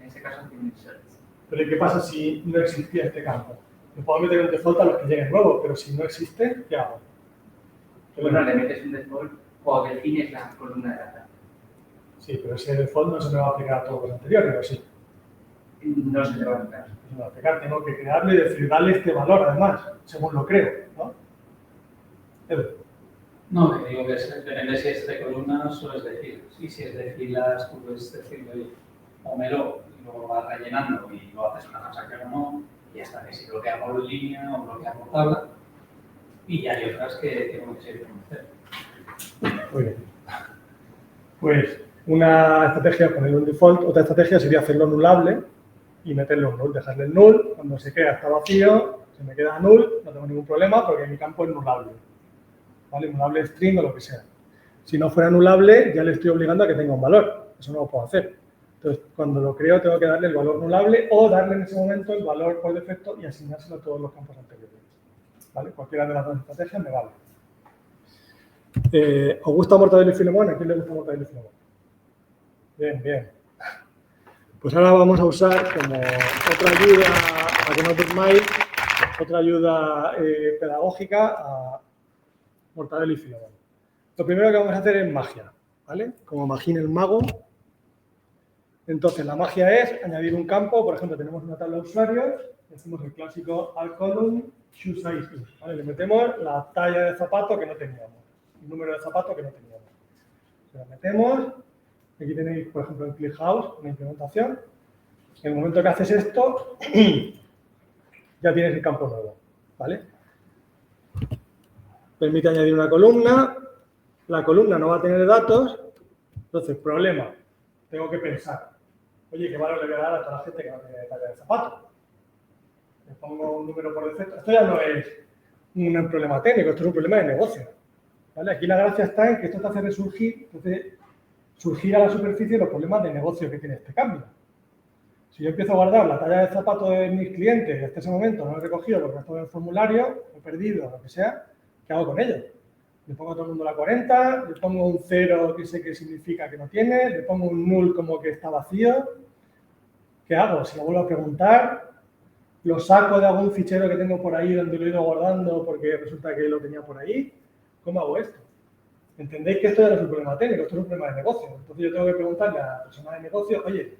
este caso, tiene inserts. Pero ¿qué pasa si no existía este campo? Le puedo meter un default a los que lleguen nuevos, pero si no existe, ¿qué hago? Bueno, le metes un default o defines la columna de la tabla. Sí, pero ese default no se me va a aplicar a todos los anteriores, ¿o sí? No se le va a aplicar. No se me va a aplicar, tengo que crearle y decir, darle este valor, además, según lo creo, ¿no? Edu. No, que digo que depende si es de columnas o es de filas. Y si es de filas, tú puedes decirle, oye, pómelo y luego vas rellenando y luego haces una transacción o no, y hasta que si bloquea por línea o bloquea por tabla. Y ya hay otras que tengo que seguir conocer. Muy bien. Pues una estrategia es ponerle un default, otra estrategia sería hacerlo nullable y meterle un null, dejarle el null, cuando se queda está vacío, se me queda null, no tengo ningún problema porque mi campo es nullable. ¿Vale? Nullable string o lo que sea. Si no fuera nullable, ya le estoy obligando a que tenga un valor. Eso no lo puedo hacer. Entonces, cuando lo creo, tengo que darle el valor nullable o darle en ese momento el valor por defecto y asignárselo a todos los campos anteriores. ¿Vale? Cualquiera de las dos estrategias me vale. ¿Os gusta Mortadelo y Filemón? ¿A quién le gusta Mortadelo y Filemón? Bien, bien. Pues ahora vamos a usar como otra ayuda, para que no durmáis, otra ayuda pedagógica a Mortadelo y Filemón. Lo primero que vamos a hacer es magia, ¿vale? Como Magín el mago. Entonces, la magia es añadir un campo. Por ejemplo, tenemos una tabla de usuarios y hacemos el clásico add column shoe size, ¿vale? Le metemos la talla de zapato que no teníamos, el número de zapato que no teníamos. Lo metemos. Aquí tenéis, por ejemplo, en ClickHouse una implementación. En el momento que haces esto, ya tienes el campo nuevo, ¿vale? Permite añadir una columna. La columna no va a tener datos. Entonces, problema. Tengo que pensar. Oye, ¿qué valor le voy a dar a toda la gente que no tiene talla de zapato? Le pongo un número por defecto. Esto ya no es un problema técnico, esto es un problema de negocio, ¿vale? Aquí la gracia está en que esto te hace resurgir, surgir a la superficie los problemas de negocio que tiene este cambio. Si yo empiezo a guardar la talla de zapato de mis clientes y hasta ese momento no lo he recogido porque estoy en el formulario, he perdido, lo que sea, ¿qué hago con ello? Le pongo a todo el mundo la 40, le pongo un 0 que sé que significa que no tiene, le pongo un null como que está vacío. ¿Qué hago? Si lo vuelvo a preguntar, lo saco de algún fichero que tengo por ahí donde lo he ido guardando porque resulta que lo tenía por ahí. ¿Cómo hago esto? Entendéis que esto ya no es un problema técnico, esto es un problema de negocio. Entonces yo tengo que preguntarle a la persona de negocio, oye,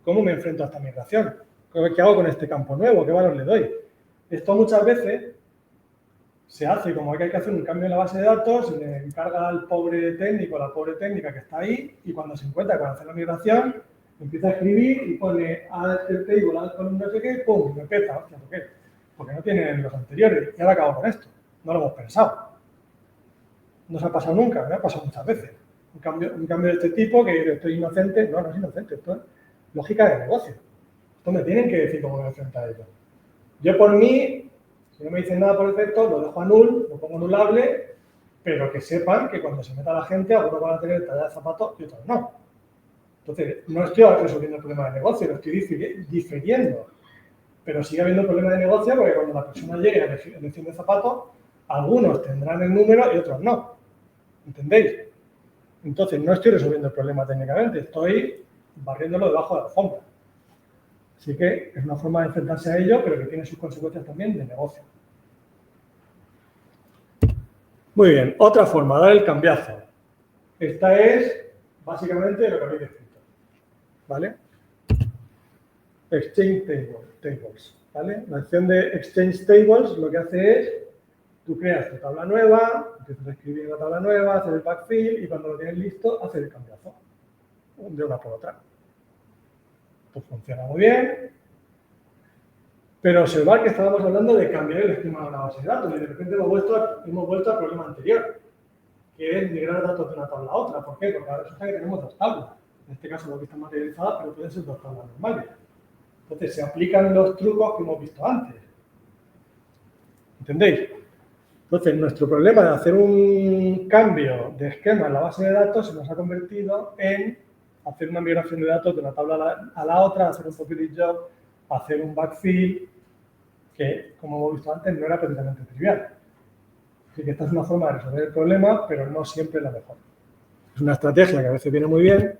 ¿cómo me enfrento a esta migración? ¿Qué hago con este campo nuevo? ¿Qué valor le doy? Esto muchas veces se hace como que hay que hacer un cambio en la base de datos, se le encarga al pobre técnico, a la pobre técnica que está ahí, y cuando se encuentra con hacer la migración, empieza a escribir y pone add el table, add column, no sé qué, pum, y me empieza, hostia, ¿por qué? Porque no tiene los anteriores, y ahora acabo con esto. No lo hemos pensado. No se ha pasado nunca, me ha pasado muchas veces. Un cambio de este tipo, que estoy inocente, no es inocente, esto es lógica de negocio. Esto me tienen que decir cómo me enfrento a ello. Yo por mí, si no me dicen nada por defecto, lo dejo a null, lo pongo nullable, pero que sepan que cuando se meta la gente, algunos van a tener talla de zapatos y otros no. Entonces, no estoy resolviendo el problema de negocio, lo estoy diferiendo. Pero sigue habiendo problema de negocio porque cuando la persona llegue a la elección de zapatos, algunos tendrán el número y otros no. ¿Entendéis? Entonces, no estoy resolviendo el problema técnicamente, estoy barriéndolo debajo de la alfombra. Así que es una forma de enfrentarse a ello, pero que tiene sus consecuencias también de negocio. Muy bien, otra forma, dar el cambiazo. Esta es básicamente lo que habéis escrito. ¿Vale? Exchange tables. ¿Vale? La acción de Exchange Tables lo que hace es, tú creas tu tabla nueva, empiezas a escribir la tabla nueva, hacer el backfill y cuando lo tienes listo, hacer el cambiazo de una por otra. Pues funciona muy bien, pero observar que estábamos hablando de cambiar el esquema de una base de datos y de repente hemos vuelto al problema anterior, que es migrar datos de una tabla a otra. ¿Por qué? Porque ahora resulta que tenemos dos tablas. En este caso, que están materializadas, pero pueden ser dos tablas normales. Entonces, se aplican los trucos que hemos visto antes. ¿Entendéis? Entonces, nuestro problema de hacer un cambio de esquema en la base de datos se nos ha convertido en hacer una migración de datos de una tabla a la otra, hacer un populate job, hacer un backfill, que, como hemos visto antes, no era precisamente trivial. Así que esta es una forma de resolver el problema, pero no siempre la mejor. Es una estrategia que a veces viene muy bien.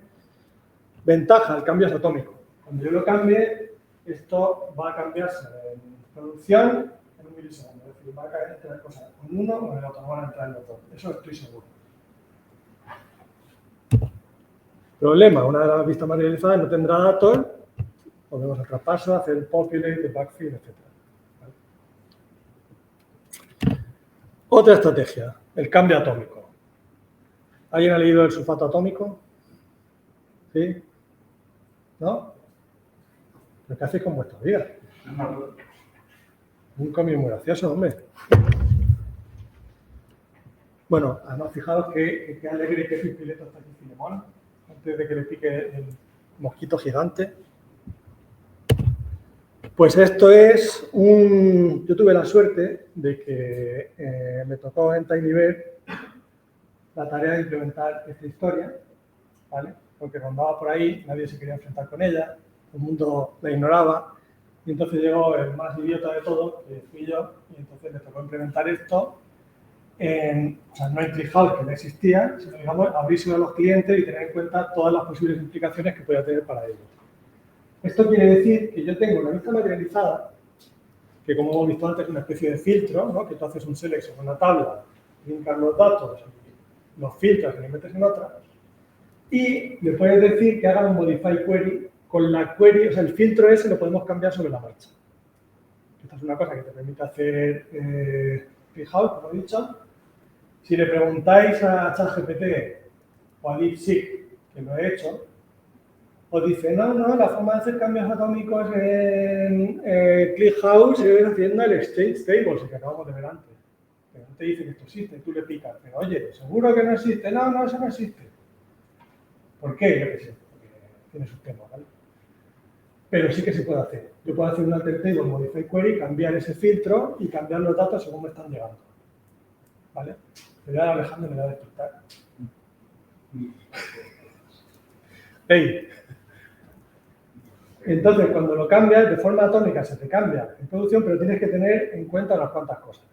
Ventaja, el cambio es atómico. Cuando yo lo cambie, esto va a cambiarse en producción en un milisegundo. Es decir, va a caer entre las cosas con uno o en el otro, no van a entrar en los dos. Eso estoy seguro. Problema, una de las vistas materializadas no tendrá datos, podemos hacer traspaso, hacer el populate, el backfill, etc. ¿Vale? Otra estrategia, el cambio atómico. ¿Alguien ha leído el sulfato atómico? ¿Sí? ¿No? ¿Pero qué hacéis con vuestra vida? Un cambio muy gracioso, hombre. Bueno, además, fijaros que alegre que Pipileto está aquí, Filemón, antes de que le pique el mosquito gigante. Pues esto es un... Yo tuve la suerte de que me tocó en TinyBear la tarea de implementar esta historia, ¿vale? Porque rondaba por ahí, nadie se quería enfrentar con ella, todo el mundo la ignoraba, y entonces llegó el más idiota de todos, que fui yo, y entonces me tocó implementar esto, o sea, no en ClickHouse, que no existía, sino, digamos, abrírselo a los clientes y tener en cuenta todas las posibles implicaciones que podía tener para ellos. Esto quiere decir que yo tengo una vista materializada, que como hemos visto antes es una especie de filtro, ¿no? Que tú haces un select sobre una tabla, linkas los datos, los filtras y los metes en otra, y le puedes decir que haga un modify query con la query, o sea, el filtro ese lo podemos cambiar sobre la marcha. Esta es una cosa que te permite hacer ClickHouse, como he dicho. Si le preguntáis a ChatGPT o a DeepSeek, que lo he hecho, os dice, no, la forma de hacer cambios atómicos en ClickHouse es haciendo el Exchange Tables, que acabamos de ver antes. Pero no te dice que esto existe, tú le picas. Pero oye, ¿seguro que no existe? No, eso no existe. ¿Por qué? Yo qué sé, porque tiene sus temas, ¿vale? Pero sí que se puede hacer. Yo puedo hacer un alter table, modify query, cambiar ese filtro y cambiar los datos según me están llegando. ¿Vale? Le voy a dar a Alejandro y le voy a despertar. ¡Ey! Entonces, cuando lo cambias, de forma atómica se te cambia en producción, pero tienes que tener en cuenta unas cuantas cosas.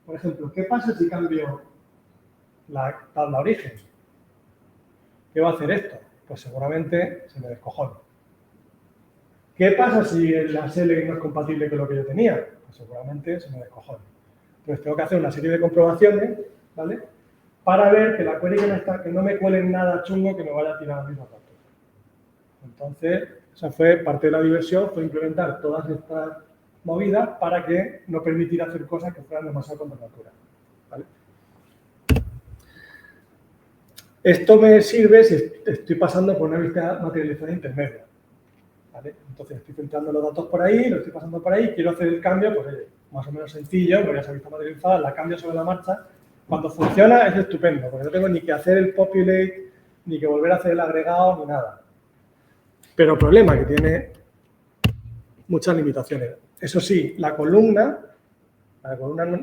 Por ejemplo, ¿qué pasa si cambio la tabla origen? ¿Qué va a hacer esto? Pues seguramente se me descojona. ¿Qué pasa si la SL no es compatible con lo que yo tenía? Pues seguramente se me descojona. Entonces tengo que hacer una serie de comprobaciones, ¿vale? Para ver que la query que no me cuele nada chungo que me vaya a tirar a misma factura. Entonces, esa fue parte de la diversión, fue implementar todas estas movidas para que no permitiera hacer cosas que fueran demasiado contra natura, ¿vale? Esto me sirve si estoy pasando por una vista materializada intermedia, ¿vale? Entonces estoy filtrando los datos por ahí, lo estoy pasando por ahí, quiero hacer el cambio, pues más o menos sencillo, porque ya esa vista materializada, la cambio sobre la marcha. Cuando funciona es estupendo, porque no tengo ni que hacer el populate, ni que volver a hacer el agregado, ni nada. Pero el problema que tiene muchas limitaciones. Eso sí, la columna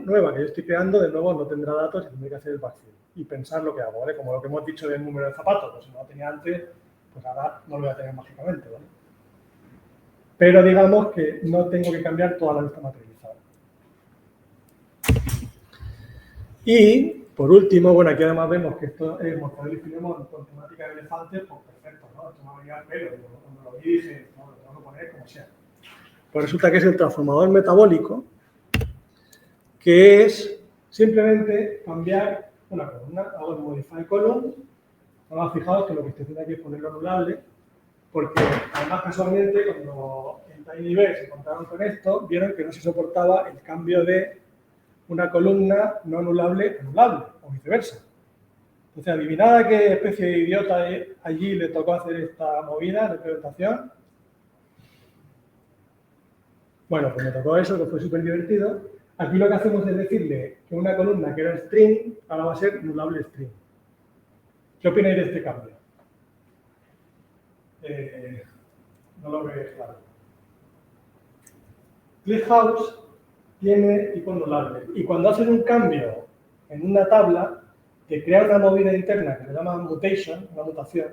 nueva que yo estoy creando, de nuevo, no tendrá datos y tendré que hacer el backfill y pensar lo que hago, ¿vale? Como lo que hemos dicho del número de zapatos, pues si no lo tenía antes, pues ahora no lo voy a tener mágicamente, ¿vale? Pero digamos que no tengo que cambiar toda la vista materializada. Y, por último, bueno, aquí además vemos que esto es Mortadelo y Filemón con temática de elefantes, pues perfecto, ¿no? Esto me va a venir al pelo, cuando lo vi dije, no, lo tengo que poner como sea. Pues resulta que es el transformador metabólico, que es simplemente cambiar una columna. Hago el modify column. Ahora fijaos que lo que estoy haciendo aquí es ponerlo anulable, porque además casualmente cuando en TinyBear se encontraron con esto, vieron que no se soportaba el cambio de una columna no anulable a anulable, o viceversa. Entonces, adivinad a qué especie de idiota allí le tocó hacer esta movida de implementación. Bueno, pues me tocó eso, que fue súper divertido. Aquí lo que hacemos es decirle que una columna que era string, ahora va a ser anulable string. ¿Qué opináis de este cambio? No lo veis claro. ClickHouse tiene tipo anulable. Y cuando haces un cambio en una tabla, te crea una movida interna que se llama mutation, una mutación,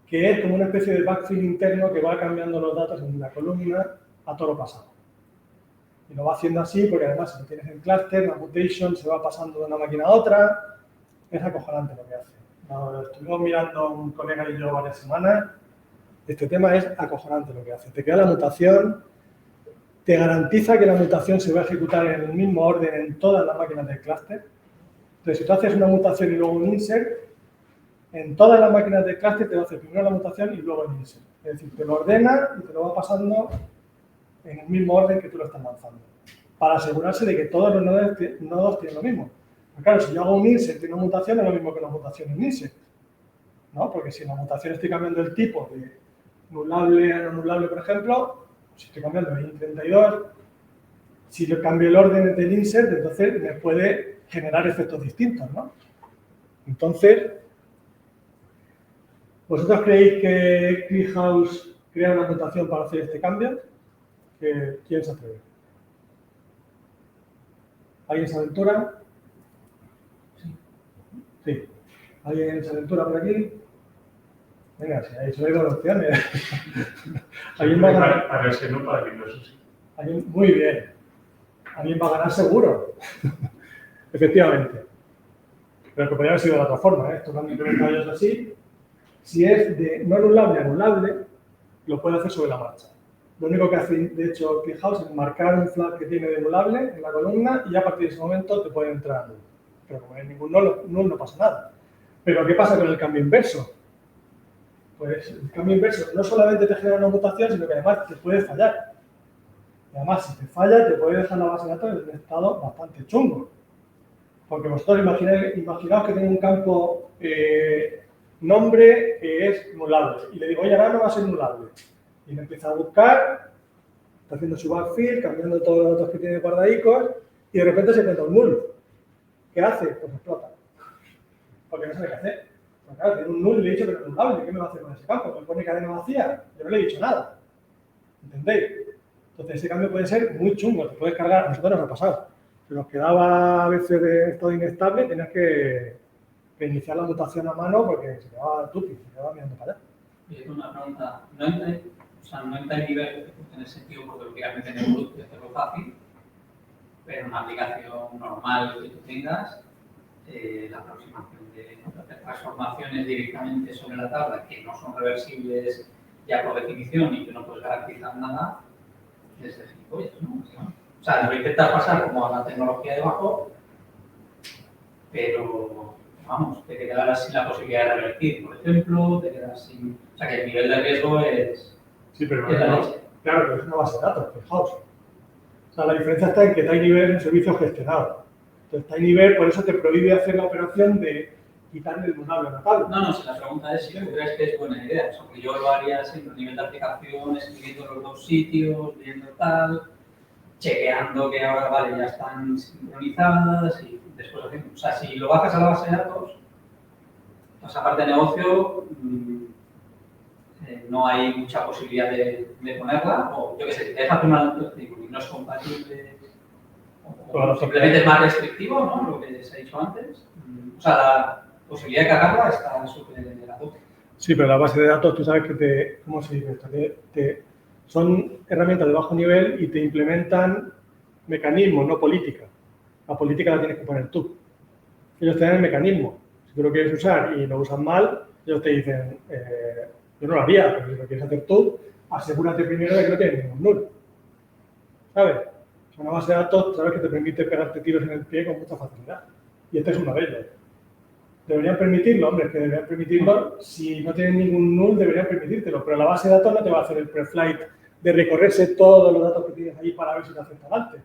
que es como una especie de backfill interno que va cambiando los datos en la columna a todo lo pasado. Y lo va haciendo así porque además si lo tienes en cluster, la mutation se va pasando de una máquina a otra. Es acojonante lo que hace. Lo estuvimos mirando un colega y yo varias semanas. Este tema es acojonante lo que hace. Te crea la mutación, te garantiza que la mutación se va a ejecutar en el mismo orden en todas las máquinas del clúster. Entonces, si tú haces una mutación y luego un insert, en todas las máquinas del clúster te va a hacer primero la mutación y luego el insert. Es decir, te lo ordena y te lo va pasando en el mismo orden que tú lo estás lanzando, para asegurarse de que todos los nodos tienen lo mismo. Pero claro, si yo hago un insert y una mutación, es lo mismo que una mutación y un insert, ¿no? Porque si en la mutación estoy cambiando el tipo de nullable a no nullable, por ejemplo, si estoy cambiando de int32, si yo cambio el orden del insert, entonces me puede generar efectos distintos, ¿no? Entonces, ¿vosotros creéis que ClickHouse crea una mutación para hacer este cambio? ¿Quién se atreve? ¿Alguien se aventura? Sí. ¿Alguien se aventura por aquí? Venga, si hay solo hay dos opciones. ¿Alguien va a ganar? Para el seno, para Windows, eso sí. Muy bien. Alguien va a ganar seguro. Efectivamente. Pero que podría haber sido de la otra forma, ¿eh? Esto lo han implementado ellos así. Si es de no anulable a anulable, lo puede hacer sobre la marcha. Lo único que hace, de hecho, ClickHouse es marcar un flag que tiene de anulable en la columna y a partir de ese momento te puede entrar null. Pero como no hay ningún null, no pasa nada. Pero ¿qué pasa con el cambio inverso? Pues el cambio inverso no solamente te genera una mutación, sino que además te puede fallar. Y además, si te falla, te puede dejar la base de datos en un estado bastante chungo. Porque vosotros imaginaos que tengo un campo nombre que es nullable. Y le digo, oye, ahora no va a ser nullable. Y me empieza a buscar, está haciendo su backfill, cambiando todos los datos que tiene guardaicos, y de repente se encuentra un null. ¿Qué hace? Pues explota. Porque no sabe qué hacer. Pues claro, tiene un null y le he dicho que no es nullable. ¿Qué me va a hacer con ese campo? Me pone cadena vacía. Yo no le he dicho nada. ¿Entendéis? Entonces ese cambio puede ser muy chungo. Te puedes cargar, a nosotros nos ha pasado. Se nos quedaba a veces de estado inestable, tenías que reiniciar la mutación a mano porque se quedaba tupi, se quedaba mirando para allá. Y una pregunta, no entra en nivel en el sentido porque lógicamente en el grupo es hacerlo fácil, pero en una aplicación normal que tú tengas, la aproximación de transformaciones directamente sobre la tabla que no son reversibles ya por definición y que no puedes garantizar nada, es de gilipollas, ¿no? O sea, lo intentas pasar como a la tecnología debajo, pero, vamos, te quedas sin la posibilidad de revertir, por ejemplo, te quedas sin... O sea, que el nivel de riesgo es... Sí, pero es la no, leche. claro, pero es una base de datos, fijaos. O sea, la diferencia está en que TinyBear es un servicio gestionado. Entonces, TinyBear por eso te prohíbe hacer la operación de quitarle el nulable a la tabla. No, si la pregunta es si tú crees que es buena idea. O sea, porque yo lo haría siempre a nivel de aplicación, escribiendo los dos sitios, viendo tal, chequeando que ahora, vale, ya están sincronizadas y después haciendo... O sea, si lo bajas a la base de datos, pues aparte de negocio, no hay mucha posibilidad de ponerla, o yo qué sé, si te dejas una y no es compatible, o simplemente es más restrictivo, ¿no? Lo que se ha dicho antes. O sea, la posibilidad de cargarla está súper a tope. Sí, pero la base de datos, tú sabes que ¿cómo se dice esto? Son herramientas de bajo nivel y te implementan mecanismos, no política. La política la tienes que poner tú. Ellos te dan el mecanismo. Si tú lo quieres usar y lo usas mal, ellos te dicen, yo no lo haría, pero si lo quieres hacer tú, asegúrate primero de que no tienes ningún null. ¿Sabes? O sea, una base de datos, sabes que te permite pegarte tiros en el pie con mucha facilidad. Y este es uno de ellos. ¿Deberían permitirlo? Hombre, es que deberían permitirlo. Si no tienen ningún null, deberían permitírtelo. Pero la base de datos no te va a hacer el preflight de recorrerse todos los datos que tienes ahí para ver si te acepta el alter.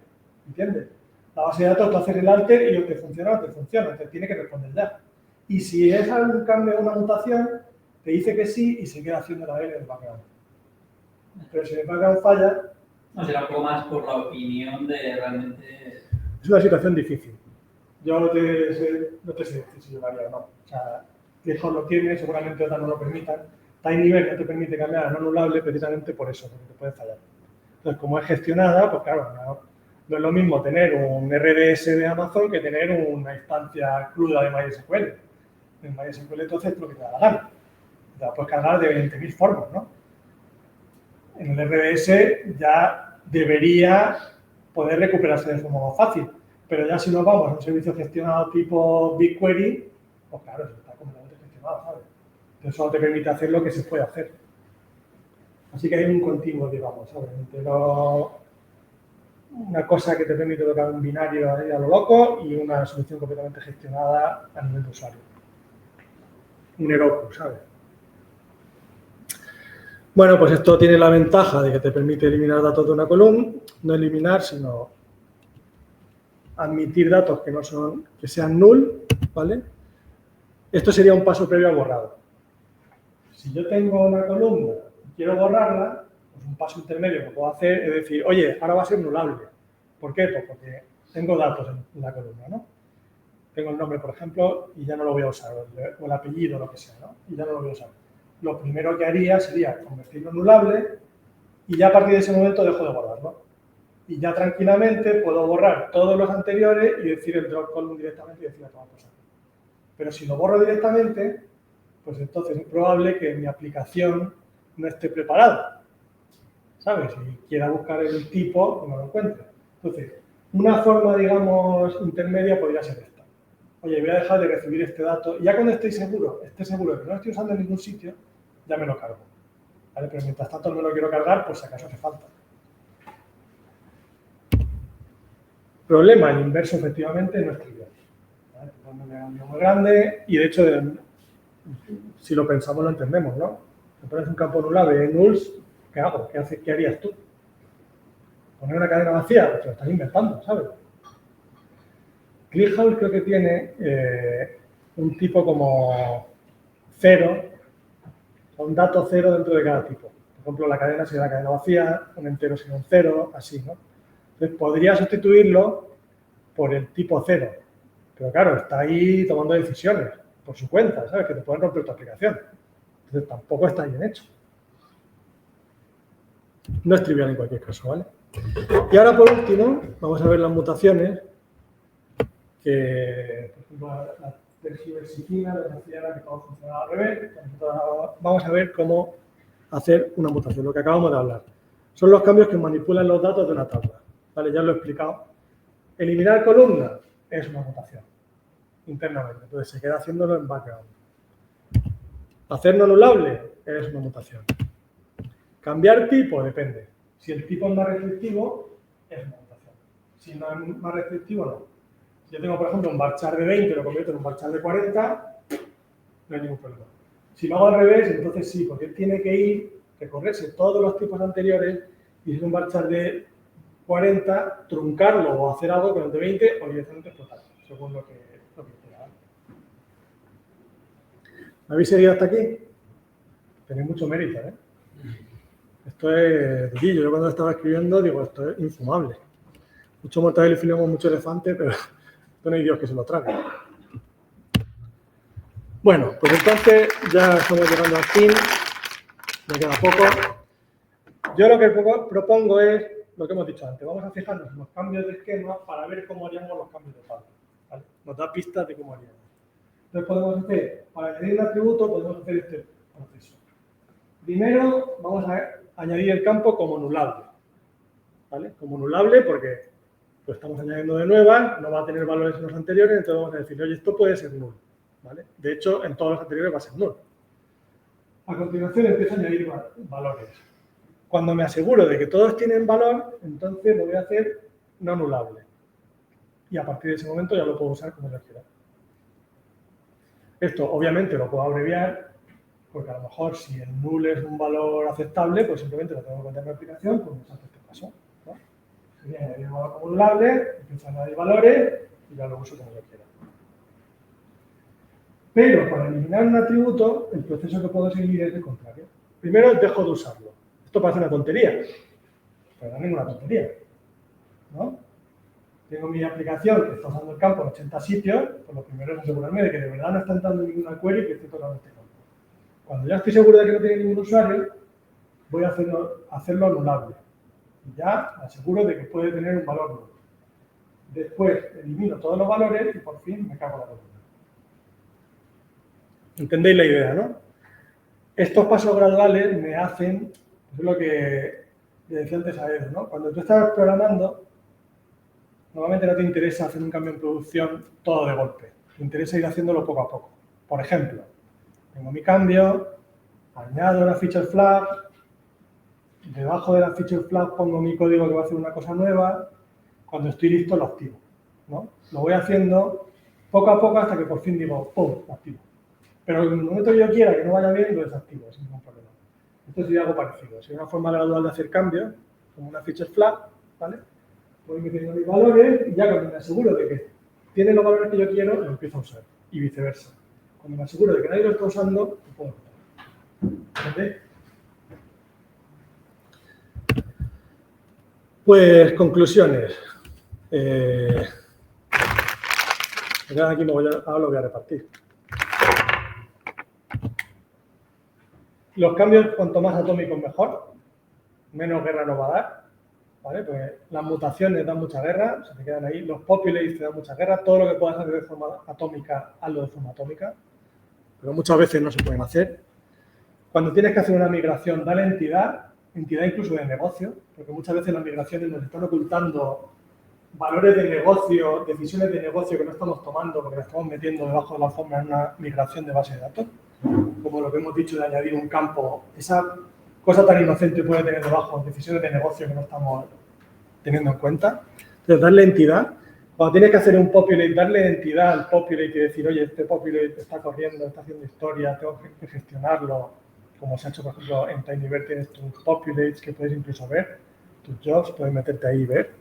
¿Entiendes? La base de datos te hace el alter y o te funciona o te funciona. Te tiene que responder ya. Y si es algún cambio o una mutación, te dice que sí y se queda haciendo la L del background. Pero si el background falla... No, será un poco más por la opinión de realmente... Es una situación difícil. Yo no te sé decir si yo lo haría o no. O sea, GitHub lo tiene, seguramente otras no lo permitan. TinyBear no te permite cambiar a no anulable precisamente por eso, porque te puede fallar. Entonces, como es gestionada, pues claro, no es lo mismo tener un RDS de Amazon que tener una instancia cruda de MySQL. En MySQL entonces es lo que te da la gana. Te la puedes cargar de 20.000 formas, ¿no? En el RDS ya debería poder recuperarse de forma más fácil. Pero ya si nos vamos a un servicio gestionado tipo BigQuery, pues claro, eso está completamente gestionado, ¿sabes? Entonces solo te permite hacer lo que se puede hacer. Así que hay un continuo, digamos, ¿sabes? Una cosa que te permite tocar un binario ahí a lo loco y una solución completamente gestionada a nivel de usuario. Un Heroku, ¿sabes? Bueno, pues esto tiene la ventaja de que te permite eliminar datos de una columna, no eliminar, sino admitir datos que sean null, ¿vale? Esto sería un paso previo al borrado. Si yo tengo una columna y quiero borrarla, pues un paso intermedio que puedo hacer es decir, oye, ahora va a ser nullable. ¿Por qué? Pues porque tengo datos en la columna, ¿no? Tengo el nombre, por ejemplo, y ya no lo voy a usar, o el apellido, lo que sea, ¿no? Y ya no lo voy a usar. Lo primero que haría sería convertirlo en nullable y ya a partir de ese momento dejo de borrarlo. Y ya tranquilamente puedo borrar todos los anteriores y decir el drop column directamente y decir a tomar por saco. Pero si lo borro directamente, pues entonces es probable que mi aplicación no esté preparada. ¿Sabes? Si quiera buscar el tipo, no lo encuentre. Entonces, una forma, digamos, intermedia podría ser esta. Oye, voy a dejar de recibir este dato y ya cuando esté seguro de que no lo estoy usando en ningún sitio, ya me lo cargo. ¿Vale? Pero mientras tanto no me lo quiero cargar, pues si acaso hace falta. Problema, el inverso efectivamente no es trivial. ¿Vale? Un enemigo muy grande y de hecho, si lo pensamos lo entendemos, ¿no? Si pones un campo nullable en nulls, ¿qué hago? ¿Qué harías tú? ¿Poner una cadena vacía? Pues te lo estás inventando, ¿sabes? ClickHouse creo que tiene un tipo como 0, un dato 0 dentro de cada tipo. Por ejemplo, la cadena sería la cadena vacía, un entero sería un 0, así, ¿no? Entonces, podría sustituirlo por el tipo 0. Pero claro, está ahí tomando decisiones por su cuenta, ¿sabes? Que te pueden romper tu aplicación. Entonces, tampoco está bien hecho. No es trivial en cualquier caso, ¿vale? Y ahora, por último, vamos a ver las mutaciones que, por ejemplo, la tergiversifina, la terciaria, que todo funciona al revés. Vamos a ver cómo hacer una mutación, lo que acabamos de hablar. Son los cambios que manipulan los datos de una tabla. ¿Vale? Ya lo he explicado. Eliminar columnas es una mutación internamente. Entonces se queda haciéndolo en background. Hacer no anulable es una mutación. Cambiar tipo depende. Si el tipo es más restrictivo, es una mutación. Si no es más restrictivo, no. Si yo tengo, por ejemplo, un varchar de 20 y lo convierto en un varchar de 40, no hay ningún problema. Si lo hago al revés, entonces sí, porque él tiene que ir, recorrerse todos los tipos anteriores y si es un varchar de 40, truncarlo o hacer algo con el de 20 o directamente explotarlo, según lo que quiera. ¿Me habéis seguido hasta aquí? Tenéis mucho mérito, ¿eh? Esto es durillo. Yo cuando estaba escribiendo digo, esto es infumable. Mucho mortadelo y filemón, mucho elefante, pero esto no hay Dios que se lo trague. Bueno, pues entonces ya estamos llegando al fin. Me queda poco. Yo lo que propongo es lo que hemos dicho antes. Vamos a fijarnos en los cambios de esquema para ver cómo haríamos los cambios de tabla. ¿Vale? Nos da pistas de cómo haríamos. Entonces podemos hacer, para añadir un atributo, podemos hacer este proceso. Primero vamos a añadir el campo como nulable. ¿Vale? Como nulable porque lo estamos añadiendo de nuevas, no va a tener valores en los anteriores, entonces vamos a decir, oye, esto puede ser null. ¿Vale? De hecho, en todos los anteriores va a ser null. A continuación empiezo a añadir valores. Cuando me aseguro de que todos tienen valor, entonces lo voy a hacer no anulable. Y a partir de ese momento ya lo puedo usar como yo quiera. Esto obviamente lo puedo abreviar, porque a lo mejor si el null es un valor aceptable, pues simplemente lo tengo que meter en la aplicación, pues me salto este paso, ¿no? Sería añadir un valor como anulable, empiezo a añadir valores y ya lo uso como yo quiera. Pero para eliminar un atributo, el proceso que puedo seguir es el contrario. Primero dejo de usarlo. Esto parece una tontería, pero no es ninguna tontería, ¿no? Tengo mi aplicación que está usando el campo en 80 sitios, pues lo primero es asegurarme de que de verdad no está entrando ninguna query que esté tocando este campo. Cuando ya estoy seguro de que no tiene ningún usuario, voy a hacerlo anulable. Y ya aseguro de que puede tener un valor nulo. Después elimino todos los valores y por fin me cago la columna. ¿Entendéis la idea, no? Estos pasos graduales me hacen, pues es lo que le decía antes a Edu, ¿no? Cuando tú estás programando, normalmente no te interesa hacer un cambio en producción todo de golpe. Te interesa ir haciéndolo poco a poco. Por ejemplo, tengo mi cambio, añado una feature flag, debajo de la feature flag pongo mi código que va a hacer una cosa nueva, cuando estoy listo lo activo, ¿no? Lo voy haciendo poco a poco hasta que por fin digo, ¡pum!, lo activo. Pero en el momento que yo quiera que no vaya bien, lo desactivo, sin ningún problema. Esto sería algo parecido. Sería una forma gradual de hacer cambios, como una feature flag, ¿vale? Voy metiendo mis valores y ya cuando me aseguro de que tiene los valores que yo quiero, lo empiezo a usar. Y viceversa. Cuando me aseguro de que nadie lo está usando, lo puedo usar. ¿Entendéis? Pues, conclusiones. Me quedan aquí, ahora lo voy a repartir. Los cambios, cuanto más atómicos, mejor. Menos guerra nos va a dar. ¿Vale? Pues las mutaciones dan mucha guerra, se te quedan ahí. Los populates te dan mucha guerra. Todo lo que puedas hacer de forma atómica, hazlo de forma atómica. Pero muchas veces no se pueden hacer. Cuando tienes que hacer una migración, dale entidad incluso de negocio, porque muchas veces las migraciones nos están ocultando valores de negocio, decisiones de negocio que no estamos tomando porque las estamos metiendo debajo de la alfombra en una migración de base de datos, como lo que hemos dicho de añadir un campo. Esa cosa tan inocente puede tener debajo decisiones de negocio que no estamos teniendo en cuenta. Entonces, darle entidad. Cuando tienes que hacer un populate, darle entidad al populate y decir, oye, este populate está corriendo, está haciendo historia, tengo que gestionarlo, como se ha hecho, por ejemplo, en TinyBird tienes tus populates que puedes incluso ver, tus jobs, puedes meterte ahí y ver.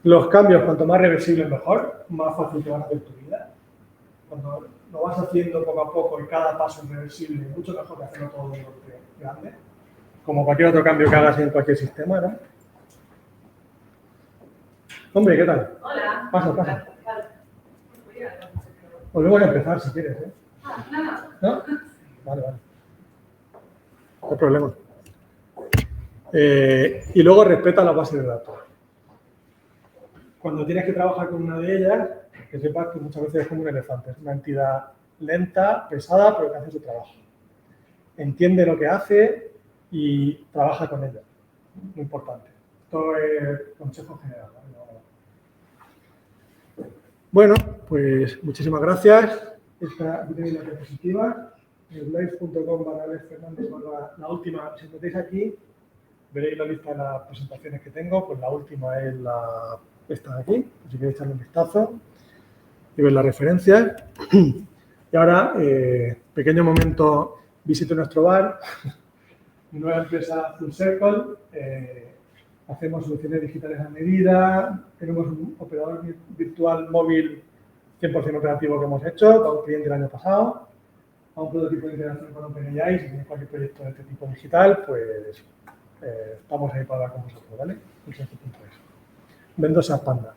Los cambios, cuanto más reversibles mejor, más fácil te van a hacer tu vida. Cuando lo vas haciendo poco a poco y cada paso es reversible, mucho mejor que hacerlo todo de golpe grande, como cualquier otro cambio que hagas en cualquier sistema, ¿no? Hombre, ¿qué tal? Hola. Pasa. Volvemos a empezar si quieres, ¿eh? ¿No? Vale. No hay problema. Y luego respeta la base de datos. Cuando tienes que trabajar con una de ellas, que sepas que muchas veces es como un elefante. Es una entidad lenta, pesada, pero que hace su trabajo. Entiende lo que hace y trabaja con ella. Muy importante. Esto es consejo general, ¿no? Bueno, pues muchísimas gracias. Aquí tenéis las diapositivas. slides.com/Fernández, la última, si metéis aquí, veréis la lista de las presentaciones que tengo, pues la última es esta de aquí, si queréis echarle un vistazo y ver las referencias. Y ahora, pequeño momento, visito nuestro bar, nueva empresa Full Circle, hacemos soluciones digitales a medida, tenemos un operador virtual móvil 100% operativo que hemos hecho, para un cliente el año pasado, a un prototipo de integración con OpenAI, si tenéis cualquier proyecto de este tipo digital, pues estamos ahí para hablar con vosotros, ¿vale? Vendosa Panda.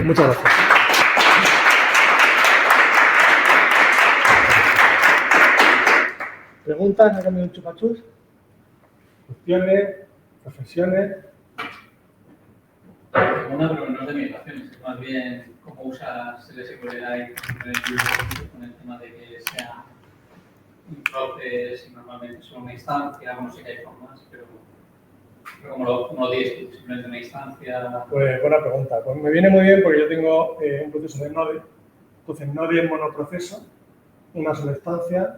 Muchas gracias. ¿Preguntas? ¿Ha cambiado un chupachus? ¿Cuestiones? ¿Reflexiones? Una, pero no es de migraciones, es más bien cómo usas el SQLite con el tema de que sea un proceso y normalmente solo una instancia, no sé qué hay formas, pero como lo dices tú, simplemente una instancia. Pues buena pregunta. Pues me viene muy bien porque yo tengo un proceso de Node. Entonces, Node es monoproceso, una sola instancia,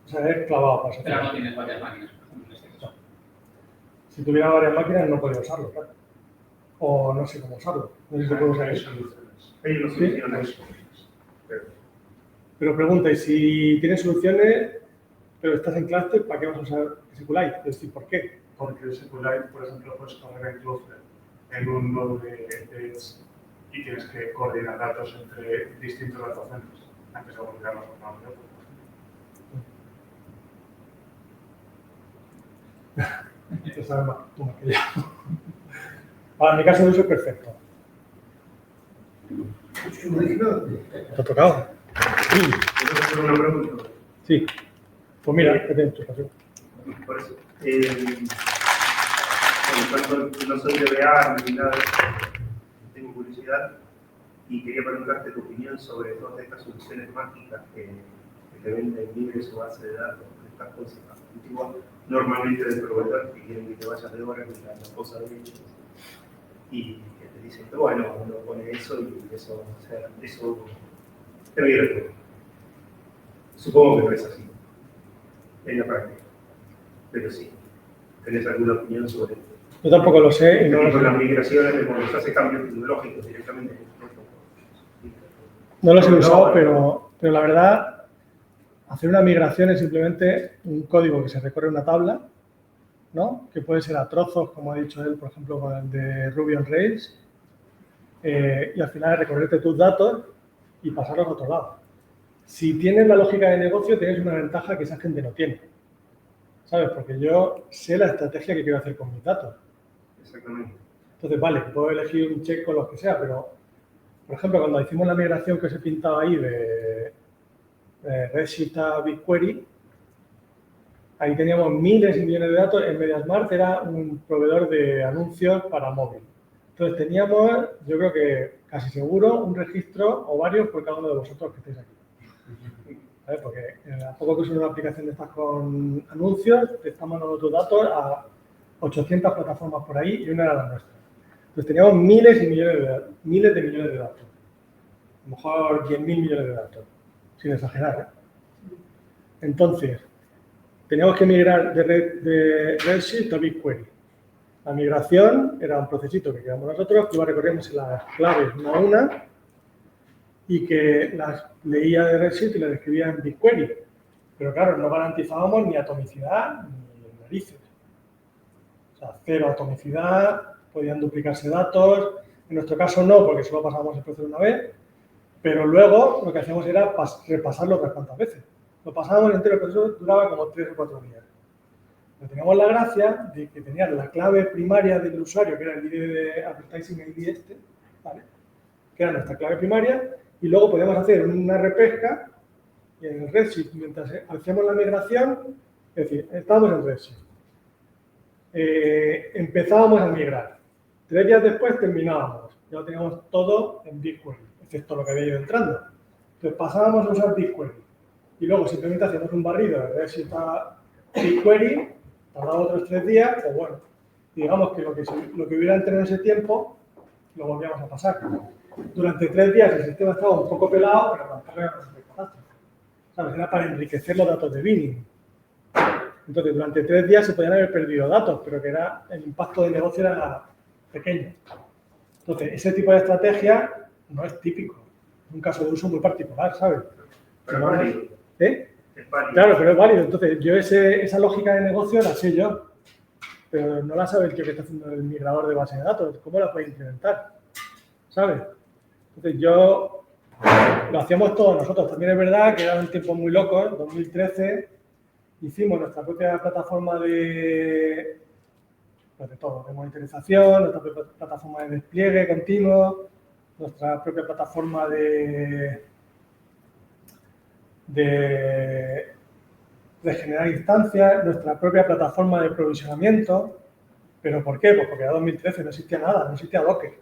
o sea, es clavado para Pero no tienes varias máquinas, por ejemplo, en este caso. Si tuviera varias máquinas no podría usarlo, claro. O no sé cómo usarlo. No sé si se puede usar eso. Hay unas soluciones. Pero pregunta, y si tienes soluciones, pero estás en Cluster, ¿para qué vas a usar SQLite? Es decir, ¿por qué? Porque el SQLite, por ejemplo, puedes correr en Cloudflare en un nodo de Edge y tienes que coordinar datos entre distintos datacentros antes de comunicarlos con una web. Esto sabe más tú más que yo. Para mi caso de uso es perfecto. ¿Te ha tocado? ¿Puedo hacer una pregunta? Sí. Pues mira, ¿qué tienes tu caso? Por eso. No soy de DBA ni nada de eso, tengo curiosidad y quería preguntarte tu opinión sobre todas estas soluciones mágicas que te venden libres o base de datos, estas cosas antiguas, normalmente del proveedor que quieren que te vayas de hora y las cosas de hecho y que te dicen que bueno, uno pone eso y eso, o sea, eso te voy a responder. Supongo que no es así en la práctica, pero sí. ¿Tenés alguna opinión sobre esto? Yo tampoco lo sé. Y no con las migraciones, de cuando se hace cambios tecnológicos directamente. No los he usado, pero la verdad, hacer una migración es simplemente un código que se recorre una tabla, ¿no? Que puede ser a trozos, como ha dicho él, por ejemplo, con el de Ruby on Rails, y al final es recorrerte tus datos y pasarlos a otro lado. Si tienes la lógica de negocio, tienes una ventaja que esa gente no tiene. ¿Sabes? Porque yo sé la estrategia que quiero hacer con mis datos. Exactamente. Entonces, vale, puedo elegir un check con los que sea, pero, por ejemplo, cuando hicimos la migración que os he pintado ahí de Redshift a BigQuery, ahí teníamos miles y millones de datos. En MediaSmart era un proveedor de anuncios para móvil. Entonces, teníamos, yo creo que casi seguro, un registro o varios por cada uno de vosotros que estáis aquí. ¿Sabes? Porque a poco que uses una aplicación de estas con anuncios, te están mandando tus datos a 800 plataformas por ahí y una era la nuestra. Entonces teníamos miles y millones de datos, miles de millones de datos. A lo mejor 10.000 millones de datos, sin exagerar, ¿eh? Entonces, teníamos que migrar de Redshift a BigQuery. La migración era un procesito que creamos nosotros, que iba recorriendo las claves una a una y que las leía de Redshift y las escribía en BigQuery. Pero claro, no garantizábamos ni atomicidad ni narices. O sea, cero atomicidad, podían duplicarse datos. En nuestro caso no, porque solo pasábamos el proceso una vez. Pero luego lo que hacíamos era repasarlo otras cuantas veces. Lo pasábamos entero, el proceso duraba como 3 o 4 días. Pero teníamos la gracia de que tenían la clave primaria del usuario, que era el ID de Advertising ID este, ¿vale? Que era nuestra clave primaria. Y luego podíamos hacer una repesca y en el Redshift, mientras hacíamos la migración, es decir, estábamos en Redshift. Empezábamos a migrar. 3 días después terminábamos. Ya lo teníamos todo en BigQuery, excepto lo que había ido entrando. Entonces pasábamos a usar BigQuery. Y luego simplemente hacíamos un barrido de Redshift a BigQuery, tardaba otros 3 días, pues bueno, digamos que lo que hubiera entrado en ese tiempo, lo volvíamos a pasar. Durante 3 días el sistema estaba un poco pelado, pero tampoco era catástrofe. ¿sabes? Era para enriquecer los datos de binning. Entonces, durante 3 días se podían haber perdido datos, pero que el impacto de negocio era pequeño. Entonces, ese tipo de estrategia no es típico. Es un caso de uso muy particular, ¿sabes? Pero es válido. ¿Eh? Es válido. Claro, pero es válido. Entonces, yo esa lógica de negocio la sé yo, pero no la sabe el tío que está haciendo el migrador de base de datos. ¿Cómo la puede implementar? ¿Sabes? Entonces, lo hacíamos todos nosotros. También es verdad que eran tiempos muy locos. En 2013 hicimos nuestra propia plataforma de todo, de monitorización, nuestra propia plataforma de despliegue continuo, nuestra propia plataforma de generar instancias, nuestra propia plataforma de provisionamiento. ¿Pero por qué? Pues porque en 2013 no existía nada, no existía Docker,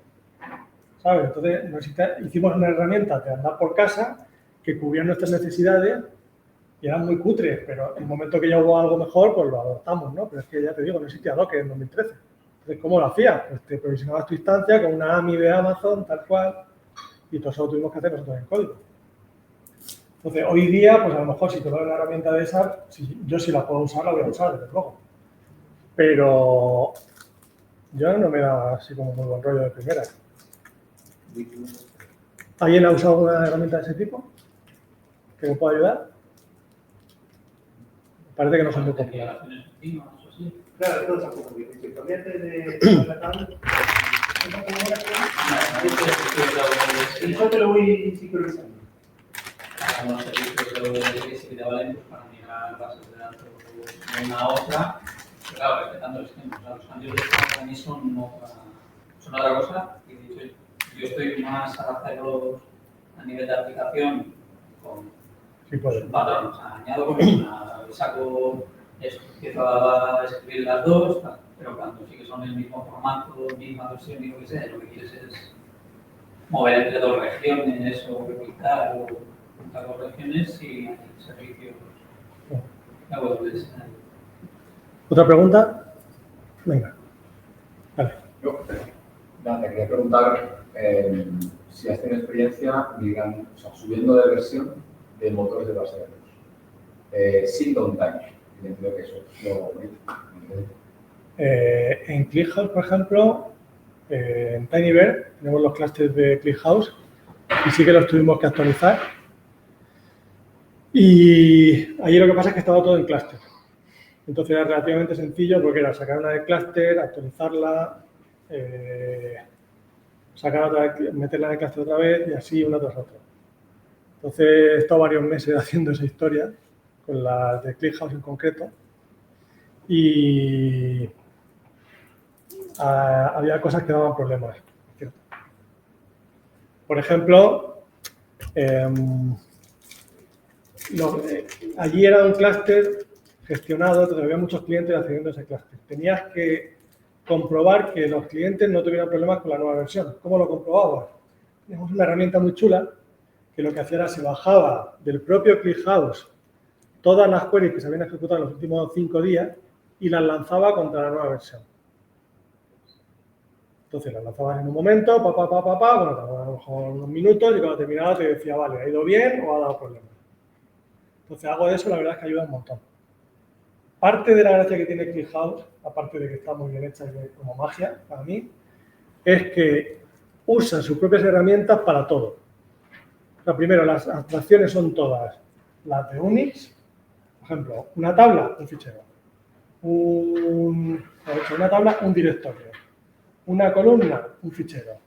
¿sabes? Entonces hicimos una herramienta de andar por casa que cubría nuestras necesidades y eran muy cutres, pero en el momento que ya hubo algo mejor, pues lo adoptamos, ¿no? Pero es que ya te digo, no existía Docker en 2013. Entonces, ¿cómo lo hacías? Pues te provisionabas tu instancia con una AMI de Amazon, tal cual, y todo eso lo tuvimos que hacer nosotros en código. Entonces, hoy día, pues a lo mejor si te doy una herramienta de esas, yo sí la puedo usar, la voy a usar, desde luego. Pero yo no me da así como muy buen rollo de primera. ¿Alguien ha usado una herramienta de ese tipo? ¿Que me pueda ayudar? Parece que no son muy populares. Claro, todo eso como que cambiaste de la tabla. Y yo te lo voy sincronizando. Hacemos servicios de ODBS que te valen para migrar bases de datos de una a otra. Pero claro, respetando los tiempos. Los cambios de sistema para mí son otra cosa. Y de hecho, yo estoy más adaptado a nivel de aplicación con un patrón. O sea, añado columna, saco esto, empiezo a escribir las dos, pero cuando sí que son el mismo formato, misma versión, mismo que sea, lo que quieres es mover entre 2 regiones o replicar o juntar 2 regiones y servicios. ¿Otra pregunta? Venga. Vale. Yo te quería preguntar si has tenido experiencia subiendo de versión de motores de base de datos sin downtime. Entiendo que eso es lo bonito. En ClickHouse, por ejemplo, en TinyBear tenemos los clusters de ClickHouse y sí que los tuvimos que actualizar. Y allí lo que pasa es que estaba todo en cluster. Entonces era relativamente sencillo porque era sacar una de cluster, actualizarla, sacar otra, meterla en el cluster otra vez y así una tras otra. Entonces he estado varios meses haciendo esa historia con las de ClickHouse en concreto y había cosas que daban problemas. ¿Cierto? Por ejemplo, allí era un clúster gestionado, entonces había muchos clientes accediendo a ese clúster. Tenías que comprobar que los clientes no tuvieran problemas con la nueva versión. ¿Cómo lo comprobabas? Tenemos una herramienta muy chula que lo que hacía era se bajaba del propio ClickHouse todas las queries que se habían ejecutado en los últimos 5 días y las lanzaba contra la nueva versión. Entonces las lanzabas en un momento, bueno, tardaba a lo mejor unos minutos y cuando terminaba te decía, vale, ¿ha ido bien o ha dado problemas? Entonces algo de eso la verdad es que ayuda un montón. Parte de la gracia que tiene ClickHouse, aparte de que está muy bien hecha y como magia para mí, es que usa sus propias herramientas para todo. O sea, primero, las abstracciones son todas las de Unix. Por ejemplo, una tabla, un fichero. Una tabla, un directorio. Una columna, un fichero.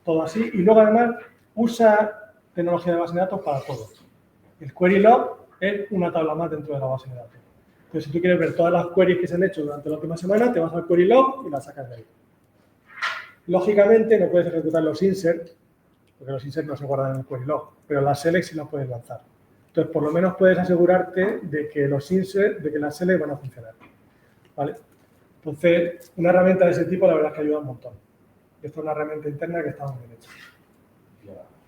Todo así. Y luego, además, usa tecnología de base de datos para todo. El query log es una tabla más dentro de la base de datos. Entonces, si tú quieres ver todas las queries que se han hecho durante la última semana, te vas al query log y las sacas de ahí. Lógicamente, no puedes ejecutar los insert, porque los insert no se guardan en el query log, pero las select sí las puedes lanzar. Entonces, por lo menos puedes asegurarte de que los insert, de que las select van a funcionar. ¿Vale? Entonces, una herramienta de ese tipo, la verdad es que ayuda un montón. Esto es una herramienta interna que está muy bien hecha.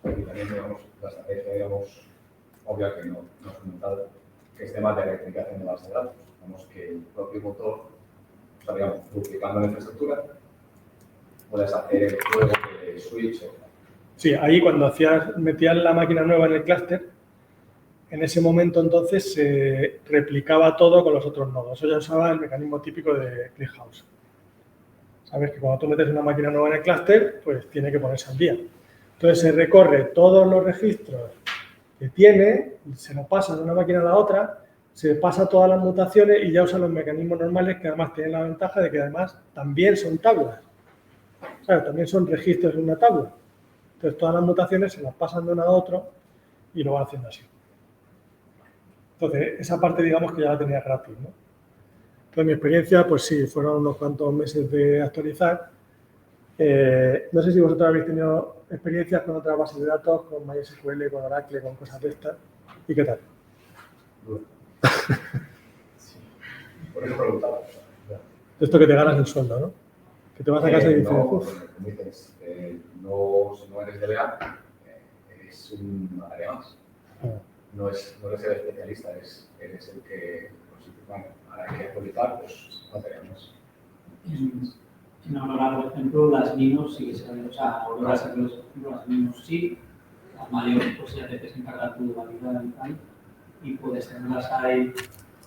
Y también, digamos, la estrategia, digamos, obvia que no es comentado, que es tema de replicación de base de datos. Digamos que el propio motor, o sea, digamos, duplicando la infraestructura, puedes hacer el juego de switch. Sí, ahí cuando metías la máquina nueva en el clúster, en ese momento entonces se replicaba todo con los otros nodos. Eso ya usaba el mecanismo típico de ClickHouse. Sabes que cuando tú metes una máquina nueva en el clúster, pues tiene que ponerse al día. Entonces se recorre todos los registros que tiene, se los pasa de una máquina a la otra, se pasa todas las mutaciones y ya usa los mecanismos normales que además tienen la ventaja de que además también son tablas. O sea, también son registros en una tabla. Entonces todas las mutaciones se las pasan de uno a otro y lo van haciendo así. Entonces, esa parte digamos que ya la tenía gratis, ¿no? Entonces, mi experiencia, pues sí, fueron unos cuantos meses de actualizar. No sé si vosotros habéis tenido experiencias con otras bases de datos, con MySQL, con Oracle, con cosas de estas. ¿Y qué tal? Por eso preguntaba. Esto que te ganas el sueldo, ¿no? Que te vas a casa y dices, No, uff, como dices, no, si no eres DBA, eres un área más. No eres el especialista, eres el que, pues, bueno, ahora hay que actualizar, pues no tenemos. En Aurora, por ejemplo, las Linux sí que se ven, o sea, Aurora, por ejemplo, las Linux sí, las mayores pues ya te tienes que encargar tú de validar y tal, y puedes tenerlas ahí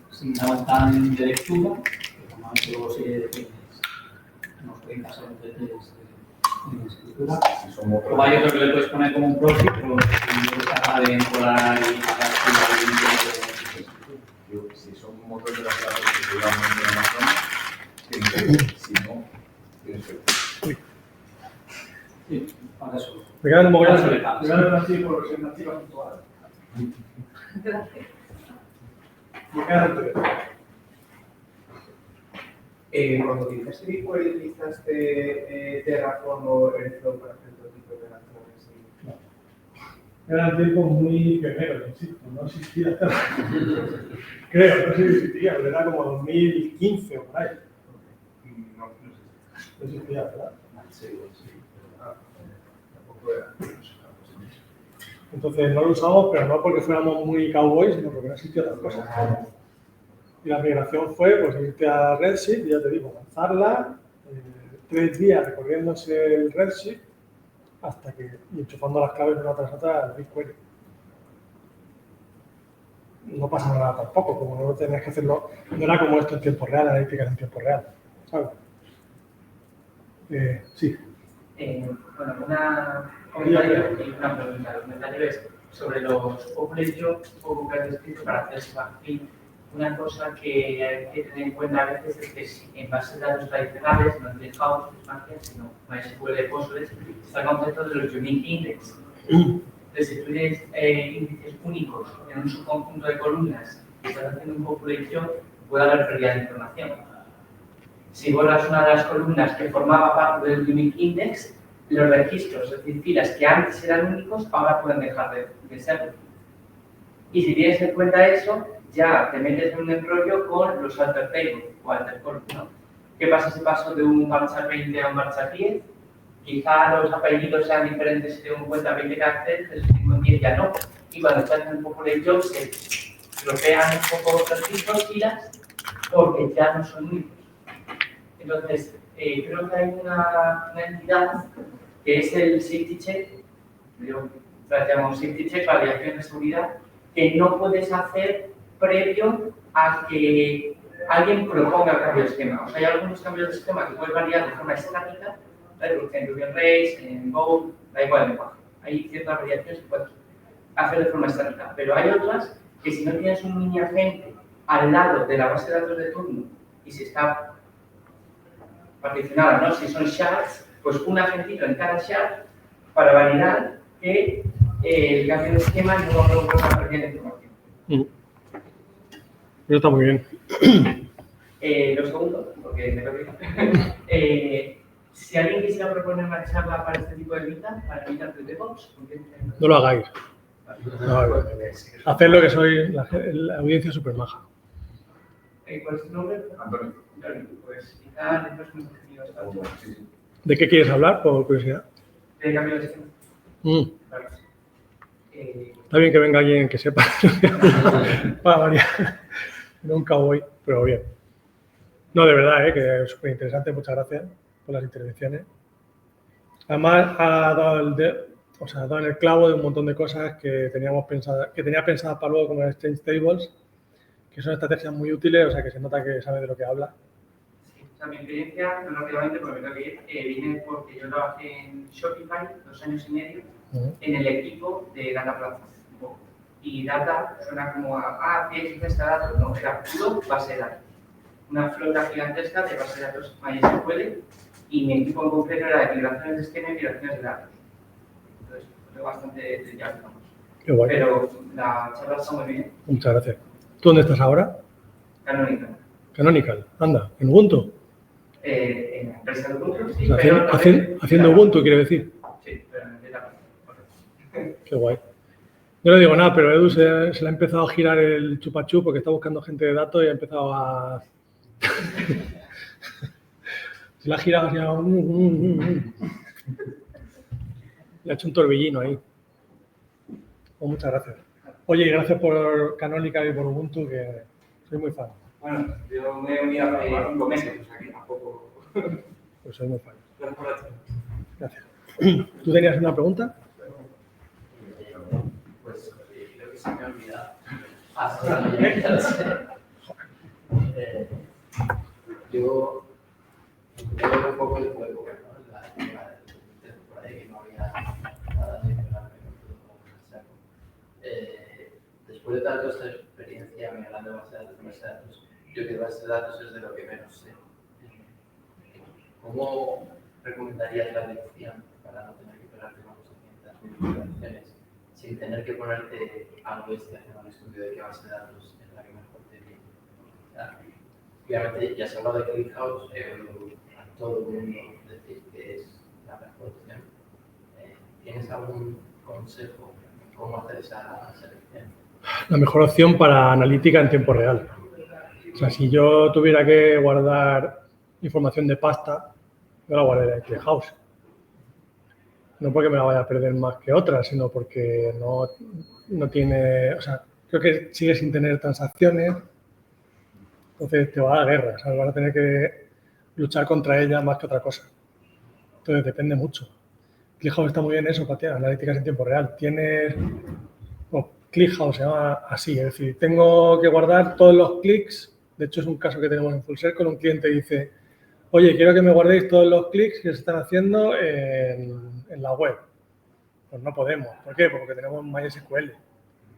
sin tan de lectura, pero normalmente luego sí tienes unos 30 segundos de escritura. Si somos O hay otro que le puedes poner como un proxy, pero si no es capaz de encolar y pagar si son motores de las clases que se llaman en Amazon, si no, tienes que... Sí, para eso. me quedan un mogollón Para eso de le pagas. me quedan así por versión nativa puntual. Me quedan tres. Cuando utilizaste BigQuery, ¿utilizaste Terraform o Airflow para hacer todo tipo de operaciones? Eran tiempos muy pioneros, insisto, no existía. Creo, no sé si existía, pero era como 2015 o por ahí. No, No existía, ¿verdad? sí. Tampoco era. Entonces no lo usamos, pero no porque fuéramos muy cowboys, sino porque no existía otra cosa. Y la migración fue pues irte a Redshift, y ya te digo, lanzarla, 3 días recorriéndose el Redshift hasta que, y enchufando las claves una tras otra al BigQuery. No pasa nada tampoco, como no tenías que hacerlo, no era como esto en tiempo real, analíticas en tiempo real, ¿sabes? Sí. Bueno, una comentario y una pregunta. El comentario es sobre los public jobs o bucles de escrito para hacer backfill. Una cosa que hay que tener en cuenta a veces es que si en bases de datos tradicionales, no en ClickHouse, sino MySQL, Postgres, está el concepto de los unique index. Entonces, si tú tienes índices únicos en un subconjunto de columnas y estás haciendo un public job, puede haber pérdida de información. Si borras una de las columnas que formaba parte del unique index, los registros, es decir, filas que antes eran únicos, ahora pueden dejar de serlo. Y si tienes en cuenta eso, ya te metes en un embrollo con los alter table o alter column, ¿no? ¿Qué pasa si paso de un marchar 20 a un marchar 10? Quizá los apellidos sean diferentes si tengo en cuenta 20 caracteres, pero si tengo en 10 ya no. Y cuando estás en un poco de job, se bloquean un poco los registros, filas, porque ya no son únicos. Entonces, creo que hay una entidad que es el safety check, yo la llamo safety check, validación de seguridad, que no puedes hacer previo a que alguien proponga el cambio de esquema. O sea, hay algunos cambios de esquema que puedes validar de forma estática, ¿vale? Porque en Ruby on Rails, en Go, da igual el lenguaje. Hay ciertas variaciones que puedes hacer de forma estática, pero hay otras que si no tienes un mini agente al lado de la base de datos de turno y si está particionada, ¿no? Si son shards, pues un agentito en cada shard para validar que el cambio de esquema no va a provocar una pérdida de información. Eso está muy bien. Lo segundo, porque me repito, si alguien quisiera proponer una charla para este tipo de vida, para evitar de DevOps, ¿por qué? No lo hagáis. No, hacedlo, que soy la audiencia súper maja. ¿Cuál es tu nombre? Antonio. Pues quizá en los próximos objetivos. Sí. ¿De qué quieres hablar, por curiosidad? De cambio de esquema. Claro. Está bien que venga alguien que sepa. Para variar. No un cowboy, pero bien. No, de verdad, que es súper interesante. Muchas gracias por las intervenciones. Además, ha dado o sea, ha dado en el clavo de un montón de cosas que tenía pensadas para luego, como el Exchange Tables, que son estrategias muy útiles, o sea, que se nota que sabe de lo que habla. O sea, mi experiencia, relativamente, porque me tengo que ir, viene porque yo trabajé en Shopify 2 años y medio en el equipo de Data Platform. Y Data suena como ¿qué es datos? No, era puro base de datos. Una flota gigantesca de base de datos MySQL y mi equipo en concreto era de migraciones de esquema y migraciones de datos. Entonces, fue bastante brillante, digamos. Qué guay. Pero la charla está muy bien. Muchas gracias. ¿Tú dónde estás ahora? Canónica. Canonical. Anda, en Ubuntu. En la empresa de Ubuntu, sí. O sea, pero haciendo Ubuntu, quiere decir. Sí, pero en Data Platform. Qué guay. Yo no digo nada, pero Edu se le ha empezado a girar el chupachú porque está buscando gente de datos y ha empezado a... se le ha girado así. Le ha hecho un torbellino ahí. Pues muchas gracias. Oye, y gracias por Canonical y por Ubuntu, que soy muy fan. Bueno, yo me he unido hace 5 meses, o sea que tampoco... Pues soy muy fan. Gracias por la charla. Gracias. ¿Tú tenías una pregunta? Pues creo que se me ha olvidado. Hasta la mañana. Yo veo un poco el juego, ¿no? La temporada que no había nada de nada después de tanto esta experiencia, me hablando de base de datos, yo que base de datos es de lo que menos sé. ¿Cómo recomendarías la lección para no tener que pegarte con 800 operaciones sin tener que ponerte algo haciendo un estudio de qué base de datos es la que mejor te viene? O sea, obviamente ya se ha hablado de ClickHouse, a todo el mundo decir que es la mejor opción. ¿Tienes algún consejo en cómo hacer esa selección? La mejor opción para analítica en tiempo real. O sea, si yo tuviera que guardar información de pasta, yo la guardaría en ClickHouse. No porque me la vaya a perder más que otras, sino porque no tiene... O sea, creo que sigue sin tener transacciones, entonces te va a la guerra. O sea, vas a tener que luchar contra ella más que otra cosa. Entonces depende mucho. ClickHouse está muy bien eso, para analíticas en tiempo real. Tienes... ClickHouse se llama así, es decir, tengo que guardar todos los clics. De hecho, es un caso que tenemos en Full Circle. Un cliente dice, oye, quiero que me guardéis todos los clics que se están haciendo en la web. Pues no podemos. ¿Por qué? Porque tenemos MySQL.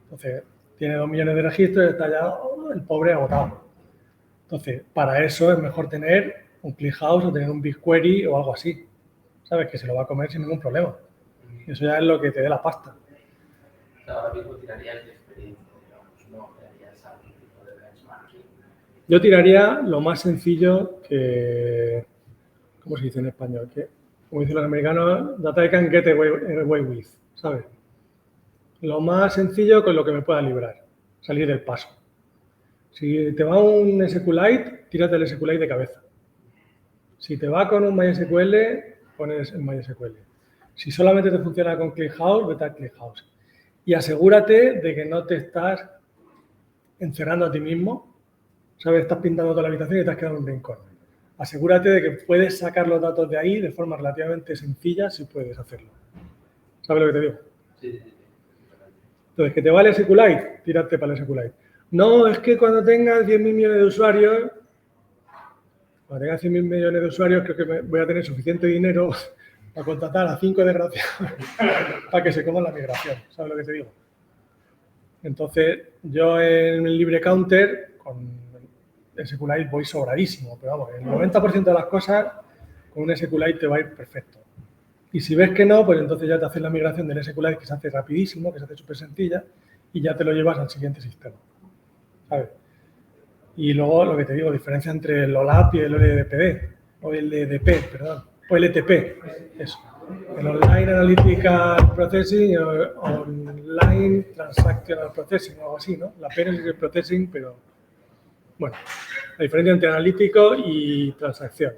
Entonces, tiene 2 millones de registros y está ya el pobre agotado. Entonces, para eso es mejor tener un ClickHouse o tener un BigQuery o algo así. ¿Sabes? Que se lo va a comer sin ningún problema. Y eso ya es lo que te dé la pasta. Ahora mismo tirarías de experiencia, digamos, no tirarías algún tipo de benchmarking. Yo tiraría lo más sencillo que, ¿cómo se dice en español? Que, como dicen los americanos, that I can get away with, ¿sabes? Lo más sencillo con lo que me pueda librar, salir del paso. Si te va un SQLite, tírate el SQLite de cabeza. Si te va con un MySQL, pones el MySQL. Si solamente te funciona con ClickHouse, vete a ClickHouse. Y asegúrate de que no te estás encerrando a ti mismo, ¿sabes? Estás pintando toda la habitación y te has quedado en un rincón. Asegúrate de que puedes sacar los datos de ahí de forma relativamente sencilla si puedes hacerlo. ¿Sabes lo que te digo? Sí. Entonces, ¿que te vale SQLite? Tírate para el SQLite. No, es que cuando tengas 10.000 millones de usuarios, cuando tengas 100.000 millones de usuarios, creo que voy a tener suficiente dinero a contratar a 5 desgraciados para que se coman la migración. ¿Sabes lo que te digo? Entonces, yo en el LibreCounter, con SQLite voy sobradísimo, pero vamos, el 90% de las cosas con un SQLite te va a ir perfecto. Y si ves que no, pues entonces ya te haces la migración del SQLite, que se hace rapidísimo, que se hace súper sencilla, y ya te lo llevas al siguiente sistema. ¿Sabes? Y luego, lo que te digo, diferencia entre el OLAP y el LDPD, o el LDP, perdón. O LTP, eso. El Online Analytical Processing o Online Transactional Processing o algo así, ¿no? La pena es el processing, pero bueno, la diferencia entre analítico y transacción.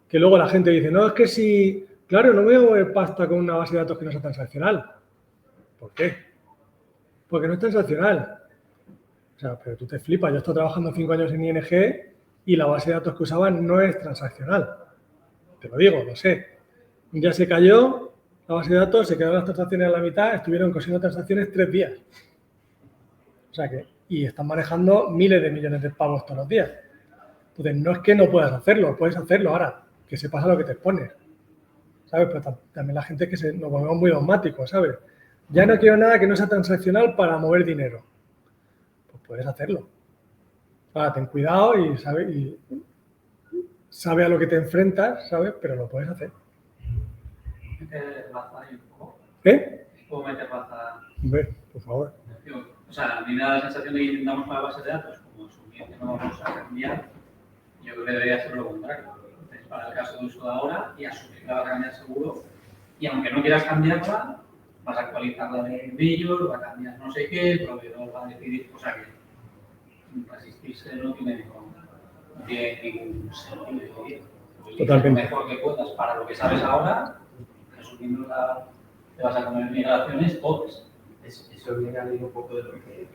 Que luego la gente dice, no, es que si, claro, no me voy a mover pasta con una base de datos que no sea transaccional. ¿Por qué? Porque no es transaccional. O sea, pero tú te flipas, yo he estado trabajando 5 años en ING y la base de datos que usaban no es transaccional. Te lo digo, lo sé. Un día se cayó la base de datos, se quedaron las transacciones a la mitad, estuvieron cosiendo transacciones 3 días. O sea que, y están manejando miles de millones de pavos todos los días. Entonces, no es que no puedas hacerlo, puedes hacerlo ahora, que se pasa lo que te expones, ¿sabes? Pero también la gente que nos volvemos muy dogmáticos, ¿sabes? Ya no quiero nada que no sea transaccional para mover dinero. Pues puedes hacerlo. Ahora, ten cuidado y sabe a lo que te enfrentas, ¿sabes? Pero lo puedes hacer. Meter baza ahí un poco. ¿Eh? ¿Puedo meter baza? Ve, por favor. O sea, a mí me da la sensación de que intentamos con la base de datos, como asumir que no vamos a cambiar, yo creo que debería ser lo contrario. Entonces, para el caso de uso de ahora y asumir que la vas a cambiar seguro, y aunque no quieras cambiarla, vas a actualizarla de brillo, va a cambiar no sé qué, el proveedor va a decidir, o sea que resistirse no tiene ningún sentido. Totalmente. Lo mejor que puedas para lo que sabes ahora, asumiendo te vas a comer migraciones, todas. Eso viene a mí un poco de lo que,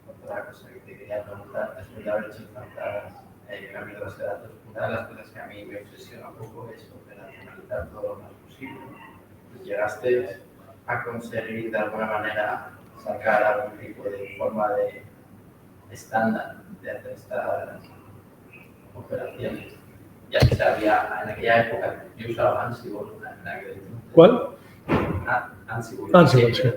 otra cosa que te quería preguntar, después de haber hecho tantas cambios de base de datos, una de las cosas que a mí me obsesiona un poco es operacionalizar todo lo más posible. Llegaste a conseguir de alguna manera sacar algún tipo de forma de estándar de hacer estas operaciones. Ya se sabía, en aquella época yo usaba Ansible. ¿Cuál? Ansible. Ansible, sí.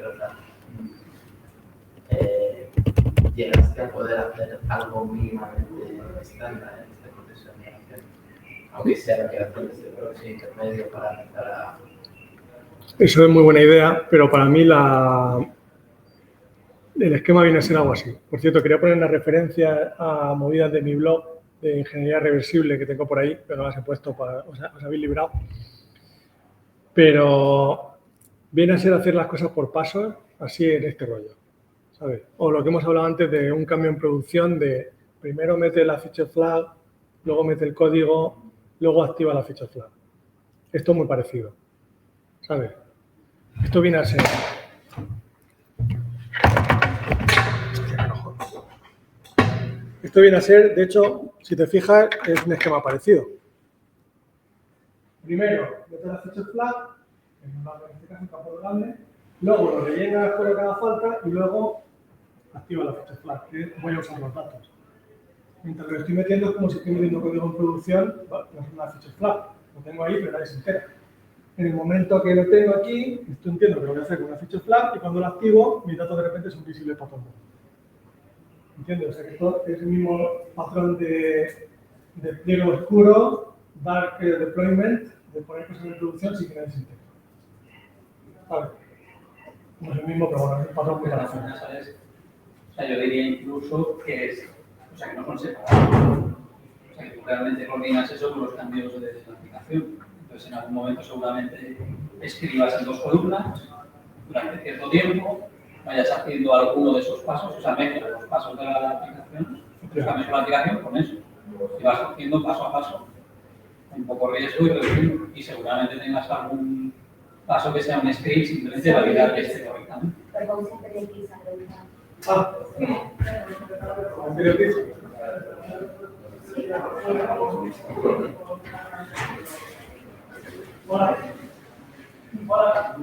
Llegaste a poder hacer algo mínimamente estándar en este proceso de migración, aunque sea migraciones de proxy intermedio para empezar a... Eso es muy buena idea, pero para mí el esquema viene a ser algo así. Por cierto, quería poner una referencia a movidas de mi blog de ingeniería reversible que tengo por ahí, pero no las he puesto, os habéis librado. Pero viene a ser hacer las cosas por pasos, así en este rollo, ¿sabes? O lo que hemos hablado antes de un cambio en producción de primero mete la feature flag, luego mete el código, luego activa la feature flag. Esto es muy parecido, ¿sabes? Esto viene a ser... Esto viene a ser, de hecho, si te fijas, es un esquema parecido. Primero, metes la feature flag, en este caso un campo grande, luego lo rellenas con lo que haga falta y luego activa la feature flag, que voy a usar los datos. Mientras lo estoy metiendo es como si estoy metiendo código en producción, no es una feature flag, lo tengo ahí pero nadie se entera. En el momento que lo tengo aquí, esto entiendo que lo voy a hacer con una feature flag y cuando lo activo, mis datos de repente son visibles para todo el mundo. ¿Entiendes? O sea que esto es el mismo patrón de despliegue oscuro, dark deployment, de poner cosas en producción sin que nadie se entere. Vale. No es el mismo, pero bueno, es un patrón muy parecido. O sea, yo diría incluso que es, o sea, que no son separados. O sea, que tú realmente coordinas eso con los cambios de la aplicación. Entonces, en algún momento seguramente escribas en 2 columnas durante cierto tiempo, vayas haciendo alguno de esos pasos, o sea, mezclas los pasos de la aplicación, los cambios de la aplicación con eso. Y vas haciendo paso a paso, un poco riesgo y reduciendo. Y seguramente tengas algún paso que sea un script simplemente validar que esté correctamente. Pero ¿cómo se periodiza? Hola. Hola.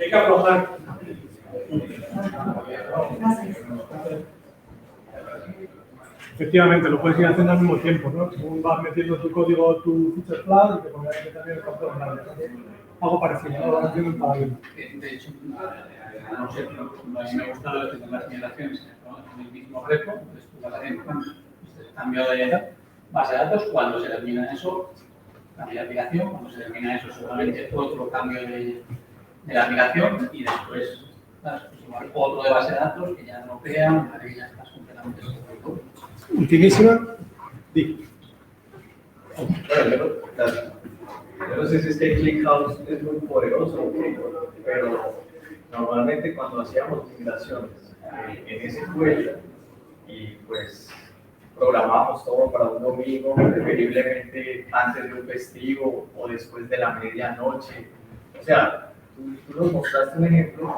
Hay que aflojar. Efectivamente, lo puedes ir haciendo al mismo tiempo, ¿no? Según vas metiendo tu código, tu feature flag, y te pondrás que también el control grande. Algo parecido, ¿no? Lo vas haciendo en paralelo. De hecho, no sé, a mí me gusta lo de las migraciones en el mismo repo, entonces tú vas haciendo el cambio de base de datos, cuando se termina eso, cambia de aplicación, cuando se termina eso, seguramente otro cambio de la aplicación y después, pues igual, otro de base de datos que ya no crean, para que ya estás completamente seguro. Ultimísima. Di. Bueno, yo no sé si este ClickHouse es muy poderoso, pero normalmente cuando hacíamos migraciones en SQL y pues programábamos todo para un domingo, preferiblemente antes de un festivo o después de la medianoche. O sea, tú nos mostraste un ejemplo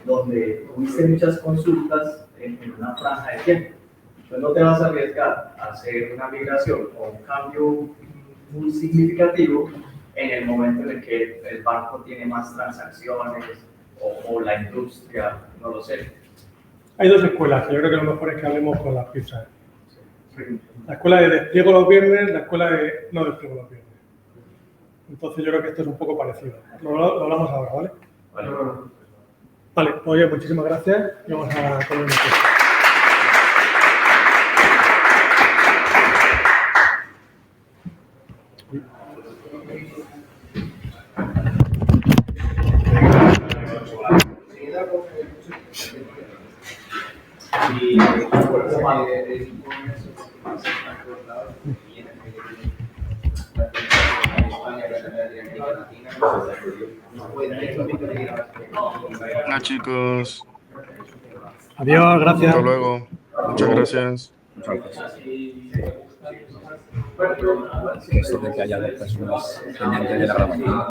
donde tuviste muchas consultas en una franja de tiempo. Entonces no te vas a arriesgar a hacer una migración o un cambio muy significativo en el momento en el que el banco tiene más transacciones o la industria, no lo sé. Hay dos escuelas, que yo creo que lo mejor es que hablemos con las pizzas. La escuela de despliego los viernes, la escuela de no despliego los viernes. Entonces yo creo que esto es un poco parecido. Lo hablamos ahora, ¿vale? Vale, pues oye, muchísimas gracias y vamos a poner una cosa. Hola chicos, Adiós, gracias. hasta luego. Muchas gracias. Esto de que haya dos personas pendientes de la grabación.